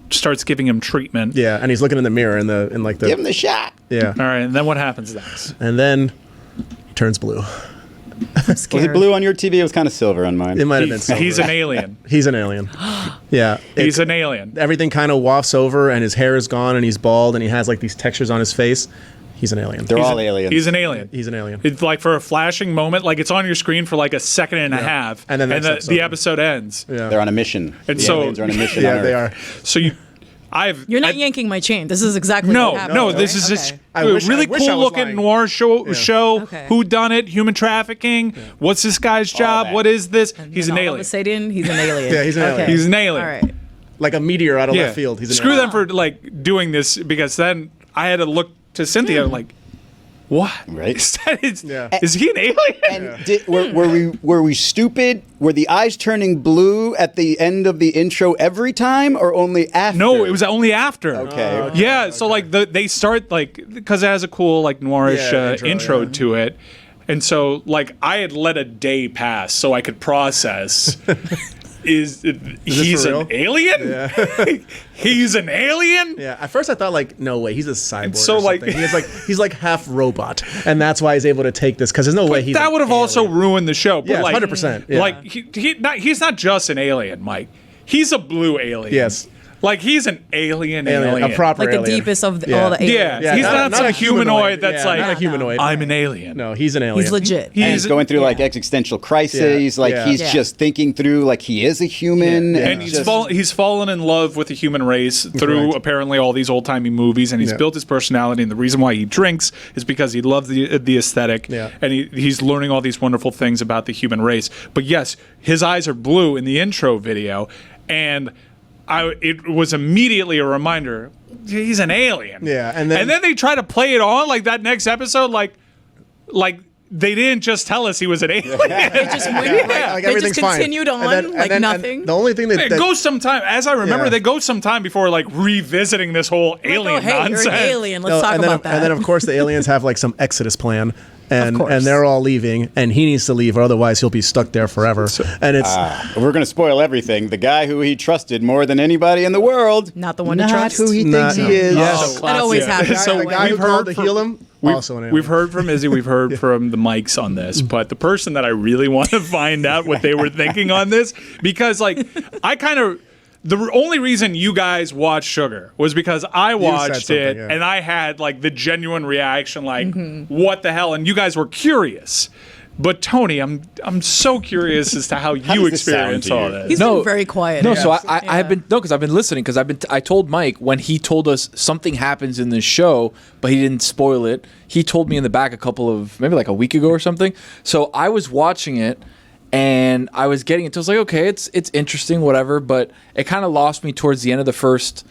Speaker 3: starts giving him treatment.
Speaker 4: Yeah, and he's looking in the mirror in the
Speaker 6: Give him the shot.
Speaker 4: Yeah.
Speaker 3: All right, and then what happens next?
Speaker 4: And then he turns blue.
Speaker 6: Was it blue on your TV? It was kind of silver on mine.
Speaker 4: It might have been silver.
Speaker 3: He's an alien.
Speaker 4: He's an alien. Yeah.
Speaker 3: He's an alien.
Speaker 4: Everything kind of wafts over and his hair is gone and he's bald and he has like these textures on his face. He's an alien.
Speaker 6: They're all aliens.
Speaker 3: He's an alien.
Speaker 4: He's an alien.
Speaker 3: It's like for a flashing moment, like it's on your screen for like a second and a half,
Speaker 4: and then
Speaker 3: the episode ends.
Speaker 4: Yeah.
Speaker 6: They're on a mission.
Speaker 3: And
Speaker 6: the
Speaker 3: so
Speaker 6: aliens are on a mission.
Speaker 4: Yeah,
Speaker 6: on
Speaker 4: they
Speaker 6: Earth.
Speaker 4: are.
Speaker 3: So
Speaker 2: You're not yanking my chain. This is exactly what happened.
Speaker 3: No,
Speaker 2: right?
Speaker 3: this is just
Speaker 4: I
Speaker 3: a
Speaker 4: wish
Speaker 3: really
Speaker 4: I was
Speaker 3: cool looking
Speaker 4: lying.
Speaker 3: noir show.
Speaker 2: Okay.
Speaker 3: Who done it? Human trafficking. What's this guy's job?
Speaker 6: that.
Speaker 3: What is this?
Speaker 2: And
Speaker 3: He's
Speaker 2: then
Speaker 3: an
Speaker 2: all
Speaker 3: alien.
Speaker 2: of a sudden, he's an alien.
Speaker 4: Yeah, he's an alien.
Speaker 3: He's an alien.
Speaker 2: All right.
Speaker 4: Like a meteor out of left field. He's an
Speaker 3: Screw
Speaker 4: alien.
Speaker 3: them for like doing this because then I had to look to Cynthia like, what?
Speaker 6: Right.
Speaker 3: Is he an alien?
Speaker 6: And were we stupid? Were the eyes turning blue at the end of the intro every time, or only after?
Speaker 3: No, it was only after.
Speaker 6: Okay.
Speaker 3: Yeah, so like they start like because it has a cool like noirish intro to it, and so like I had let a day pass so I could process. He's an alien?
Speaker 4: Yeah.
Speaker 3: He's an alien?
Speaker 4: Yeah. At first I thought like, no way, he's a cyborg.
Speaker 3: so,
Speaker 4: or
Speaker 3: like-
Speaker 4: something. he's like half robot, and that's why he's able to take this because there's no way he's.
Speaker 3: That would have also ruined the show. But
Speaker 4: Yeah,
Speaker 3: like,
Speaker 4: 100%. Yeah.
Speaker 3: Like he's not just an alien, Mike. He's a blue alien.
Speaker 4: Yes.
Speaker 3: Like he's an alien.
Speaker 4: A proper
Speaker 2: Like the
Speaker 4: alien.
Speaker 2: deepest of all the aliens.
Speaker 3: Yeah, he's not some
Speaker 4: a
Speaker 3: humanoid that's like,
Speaker 4: not a humanoid.
Speaker 3: I'm an alien.
Speaker 4: No, he's an alien.
Speaker 2: He's legit.
Speaker 6: And he's going through like existential crises.
Speaker 4: Yeah.
Speaker 6: Like
Speaker 4: Yeah.
Speaker 6: he's
Speaker 2: Yeah.
Speaker 6: just thinking through like he is a human.
Speaker 4: Yeah.
Speaker 3: And he's fallen in love with the human race through
Speaker 4: Correct.
Speaker 3: apparently all these old timey movies, and he's
Speaker 4: Yeah.
Speaker 3: built his personality. And the reason why he drinks is because he loves the aesthetic,
Speaker 4: Yeah.
Speaker 3: and he's learning all these wonderful things about the human race. But yes, his eyes are blue in the intro video, and it was immediately a reminder he's an alien.
Speaker 4: Yeah, and then
Speaker 3: they try to play it on like that next episode, like they didn't just tell us he was an alien.
Speaker 2: They just went,
Speaker 4: like
Speaker 2: they
Speaker 4: everything's
Speaker 2: just
Speaker 4: fine.
Speaker 2: continued on
Speaker 4: And
Speaker 2: nothing.
Speaker 4: the only thing that,
Speaker 3: It goes some time. As I remember,
Speaker 4: Yeah.
Speaker 3: they go some time before like revisiting this whole alien
Speaker 2: oh, hey,
Speaker 3: nonsense.
Speaker 2: you're an alien. Let's talk
Speaker 4: and then,
Speaker 2: about that.
Speaker 4: And then, of course, the aliens have like some exodus plan, and
Speaker 2: Of course.
Speaker 4: and they're all leaving, and he needs to leave, or otherwise he'll be stuck there forever. And it's
Speaker 6: We're going to spoil everything. The guy who he trusted more than anybody in the world.
Speaker 2: Not the one to
Speaker 6: not
Speaker 2: trust.
Speaker 6: who he thinks
Speaker 4: Not-
Speaker 6: he is.
Speaker 4: Yes.
Speaker 2: That always happens.
Speaker 3: So
Speaker 4: the guy who
Speaker 3: we've
Speaker 4: called
Speaker 3: heard
Speaker 4: to heal him. Also an alien.
Speaker 3: We've heard from Izzy, we've heard from the mics on this, but the person that I really want to find out what they were thinking on this, because like the only reason you guys watched Sugar was because I watched
Speaker 4: something,
Speaker 3: it
Speaker 4: yeah.
Speaker 3: and I had like the genuine reaction, like what the hell, and you guys were curious. But Tony, I'm so curious as to how you
Speaker 6: does this sound
Speaker 3: experience
Speaker 6: to
Speaker 3: all
Speaker 6: you?
Speaker 3: this.
Speaker 2: He's been very quiet.
Speaker 7: No,
Speaker 2: Yeah.
Speaker 7: so I've been because I've been listening because I told Mike when he told us something happens in this show, but he didn't spoil it. He told me in the back maybe like a week ago or something. So I was watching it and I was getting it. So I was like, okay, it's interesting, whatever. But it kind of lost me towards the end of the first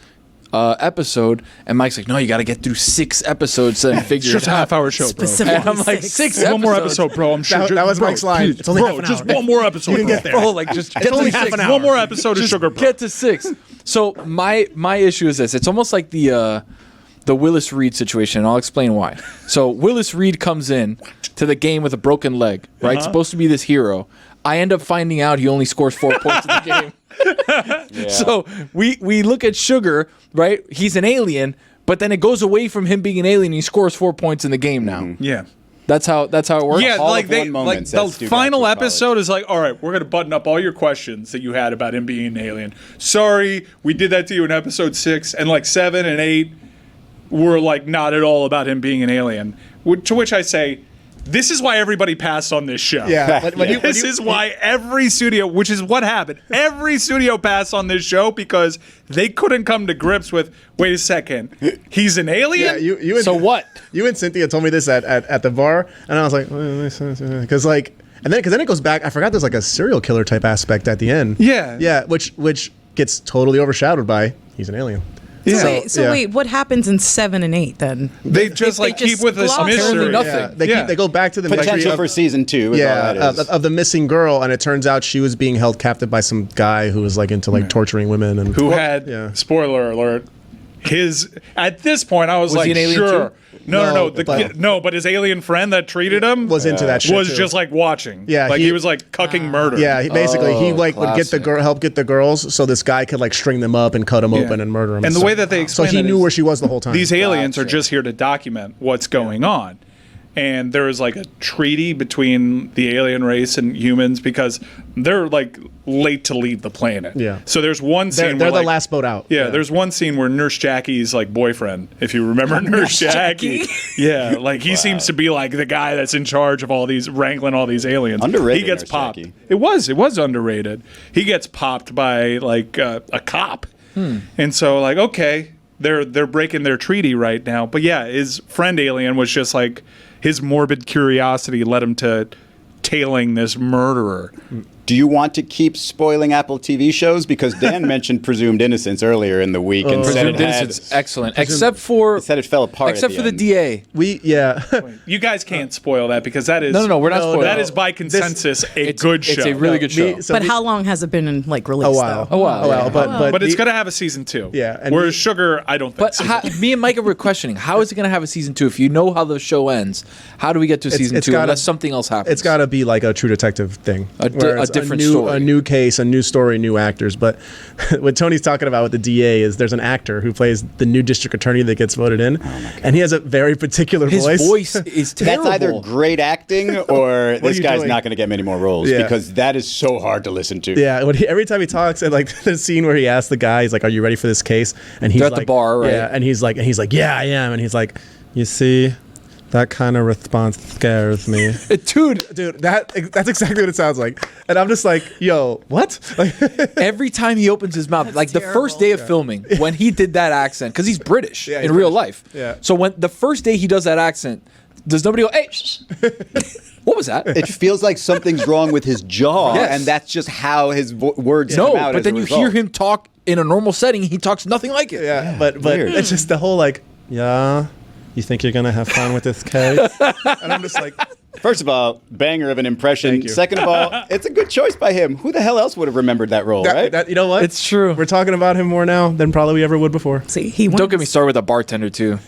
Speaker 7: episode. And Mike's like, no, you got to get through 6 episodes to then figure
Speaker 3: It's just
Speaker 7: it
Speaker 3: a
Speaker 7: out.
Speaker 3: half-hour show, bro.
Speaker 2: Specifically
Speaker 7: And I'm like,
Speaker 2: 6.
Speaker 7: 6
Speaker 3: One more
Speaker 7: episodes?
Speaker 3: episode, bro. I'm sure.
Speaker 4: That was Mike's line.
Speaker 3: Please,
Speaker 4: It's only
Speaker 3: bro,
Speaker 4: half an
Speaker 3: just
Speaker 4: hour.
Speaker 3: one more episode.
Speaker 4: You can get there.
Speaker 7: Bro, like just get
Speaker 4: only
Speaker 7: to
Speaker 4: half
Speaker 7: 6.
Speaker 4: an hour.
Speaker 3: One more episode of Sugar, bro.
Speaker 7: Get to 6. So my issue is this. It's almost like the Willis Reed situation, and I'll explain why. So Willis Reed comes in to the game with a broken leg, right? Supposed to be this hero. I end up finding out he only scores 4 points in the game. So we look at Sugar, right? He's an alien, but then it goes away from him being an alien and he scores 4 points in the game now.
Speaker 3: Yeah.
Speaker 7: That's how it works.
Speaker 3: Yeah,
Speaker 6: All
Speaker 3: like
Speaker 6: of one
Speaker 3: the
Speaker 6: moment, says Stugotz
Speaker 3: final
Speaker 6: with college.
Speaker 3: episode is like, all right, we're gonna button up all your questions that you had about him being an alien. Sorry, we did that to you in episode 6, and like 7 and 8 were like not at all about him being an alien. To which I say, this is why everybody passed on this show.
Speaker 4: Yeah,
Speaker 3: This is why every studio, which is what happened, every studio passed on this show because they couldn't come to grips with, wait a second, he's an alien?
Speaker 4: Yeah, you and,
Speaker 7: So what?
Speaker 4: You and Cynthia told me this at the bar, and I was like, because like, and then it goes back. I forgot there's like a serial killer type aspect at the end.
Speaker 3: Yeah.
Speaker 4: which gets totally overshadowed by he's an alien.
Speaker 3: Yeah.
Speaker 2: So wait, what happens in 7 and 8 then?
Speaker 3: They just
Speaker 2: They
Speaker 3: like keep
Speaker 2: just
Speaker 3: with this
Speaker 2: gloss over
Speaker 3: mystery.
Speaker 2: it.
Speaker 7: Nothing.
Speaker 4: They go back to the
Speaker 6: Potential
Speaker 4: mystery
Speaker 6: for
Speaker 4: of,
Speaker 6: season 2 is all that is.
Speaker 4: of the missing girl, and it turns out she was being held captive by some guy who was like into like torturing women and
Speaker 3: Who had,
Speaker 4: yeah.
Speaker 3: spoiler alert, at this point I was
Speaker 7: Was
Speaker 3: like,
Speaker 7: he an alien
Speaker 3: sure.
Speaker 7: too?
Speaker 3: No,
Speaker 4: No,
Speaker 3: but his alien friend that treated him
Speaker 4: was into that shit
Speaker 3: was
Speaker 4: too.
Speaker 3: just like watching.
Speaker 4: Yeah,
Speaker 3: like
Speaker 4: he-
Speaker 3: he was like cucking murder.
Speaker 4: Yeah, he basically he like would get the
Speaker 7: classic.
Speaker 4: girl, help get the girls, so this guy could like string them up and cut them
Speaker 3: Yeah.
Speaker 4: open and murder them.
Speaker 3: And the
Speaker 4: stuff.
Speaker 3: way that they
Speaker 4: so
Speaker 3: explain
Speaker 4: he
Speaker 3: that
Speaker 4: knew
Speaker 3: is
Speaker 4: where she was the whole time.
Speaker 3: These aliens are
Speaker 6: Gotcha.
Speaker 3: just here to document what's going on. And there is like a treaty between the alien race and humans because they're like late to leave the planet.
Speaker 4: Yeah.
Speaker 3: So there's one scene
Speaker 4: they're
Speaker 3: where
Speaker 4: the
Speaker 3: like,
Speaker 4: last boat out.
Speaker 3: Yeah, there's one scene where Nurse Jackie's like boyfriend, if you remember Nurse Jackie. Yeah, like he seems to be like the guy that's in charge of all these, wrangling all these aliens.
Speaker 6: Underrated
Speaker 3: He gets
Speaker 6: Nurse
Speaker 3: popped.
Speaker 6: Jackie.
Speaker 3: It was underrated. He gets popped by like a cop. And so like, okay, they're breaking their treaty right now. But yeah, his friend alien was just like, his morbid curiosity led him to tailing this murderer.
Speaker 6: Do you want to keep spoiling Apple TV shows? Because Dan mentioned Presumed Innocence earlier in the week and said
Speaker 7: Presumed
Speaker 6: it had,
Speaker 7: Innocence, excellent. Except for
Speaker 6: said it fell apart.
Speaker 7: except
Speaker 6: at
Speaker 7: for the
Speaker 6: end.
Speaker 7: DA.
Speaker 3: You guys can't spoil that because that is
Speaker 7: No, we're not spoiling.
Speaker 3: That is by consensus a good show.
Speaker 7: It's a really good show.
Speaker 2: But how long has it been in like release?
Speaker 4: a while,
Speaker 2: Though?
Speaker 7: A while, yeah.
Speaker 3: But it's
Speaker 4: the-
Speaker 3: going to have a season 2.
Speaker 4: Yeah, and
Speaker 3: Whereas Sugar, I don't think.
Speaker 7: But me and Micah were questioning, how is it going to have a season 2? If you know how the show ends, how do we get to season 2
Speaker 4: gotta-
Speaker 7: unless something else happens?
Speaker 4: It's got to be like a True Detective thing,
Speaker 7: A
Speaker 4: where it's
Speaker 7: different different story.
Speaker 4: A new case, a new story, new actors. But what Tony's talking about with the DA is there's an actor who plays the new district attorney that gets voted in, and he has a very particular
Speaker 7: His
Speaker 4: voice.
Speaker 7: voice is terrible.
Speaker 6: That's either great acting or this
Speaker 4: you
Speaker 6: guy's
Speaker 4: doing?
Speaker 6: not going to get many more roles because that is so hard to listen to.
Speaker 4: Yeah, every time he talks, and like the scene where he asks the guy, he's like, "Are you ready for this case?" And he's
Speaker 7: They're at
Speaker 4: like,
Speaker 7: the bar, right?
Speaker 4: Yeah, and he's like, "Yeah, I am." And he's like, "You see, that kind of response scares me."
Speaker 7: Dude,
Speaker 4: That's exactly what it sounds like. And I'm just like, "Yo, what?" Like,
Speaker 7: every time he opens his mouth,
Speaker 2: That's
Speaker 7: like the
Speaker 2: terrible.
Speaker 7: first day of filming, when he did that accent, because he's British
Speaker 4: Yeah,
Speaker 7: in
Speaker 4: he's
Speaker 7: real
Speaker 4: British.
Speaker 7: life.
Speaker 4: Yeah.
Speaker 7: So when the first day he does that accent, does nobody go, "Hey, what was that?"
Speaker 6: It feels like something's wrong with his jaw,
Speaker 7: Yes.
Speaker 6: and that's just how his words
Speaker 7: No,
Speaker 6: come out.
Speaker 7: but
Speaker 6: as
Speaker 7: then
Speaker 6: a
Speaker 7: you
Speaker 6: result.
Speaker 7: hear him talk in a normal setting. He talks nothing like it.
Speaker 4: yeah, but
Speaker 6: weird.
Speaker 4: it's just the whole like, "Yeah, you think you're gonna have fun with this case?" And I'm just like,
Speaker 6: First of all, banger of an impression.
Speaker 4: Thank you.
Speaker 6: Second of all, it's a good choice by him. Who the hell else would have remembered that role, right?
Speaker 4: you know what?
Speaker 7: It's true.
Speaker 4: We're talking about him more now than probably we ever would before.
Speaker 2: See, he
Speaker 7: Don't
Speaker 2: wins.
Speaker 7: get me started with a bartender too.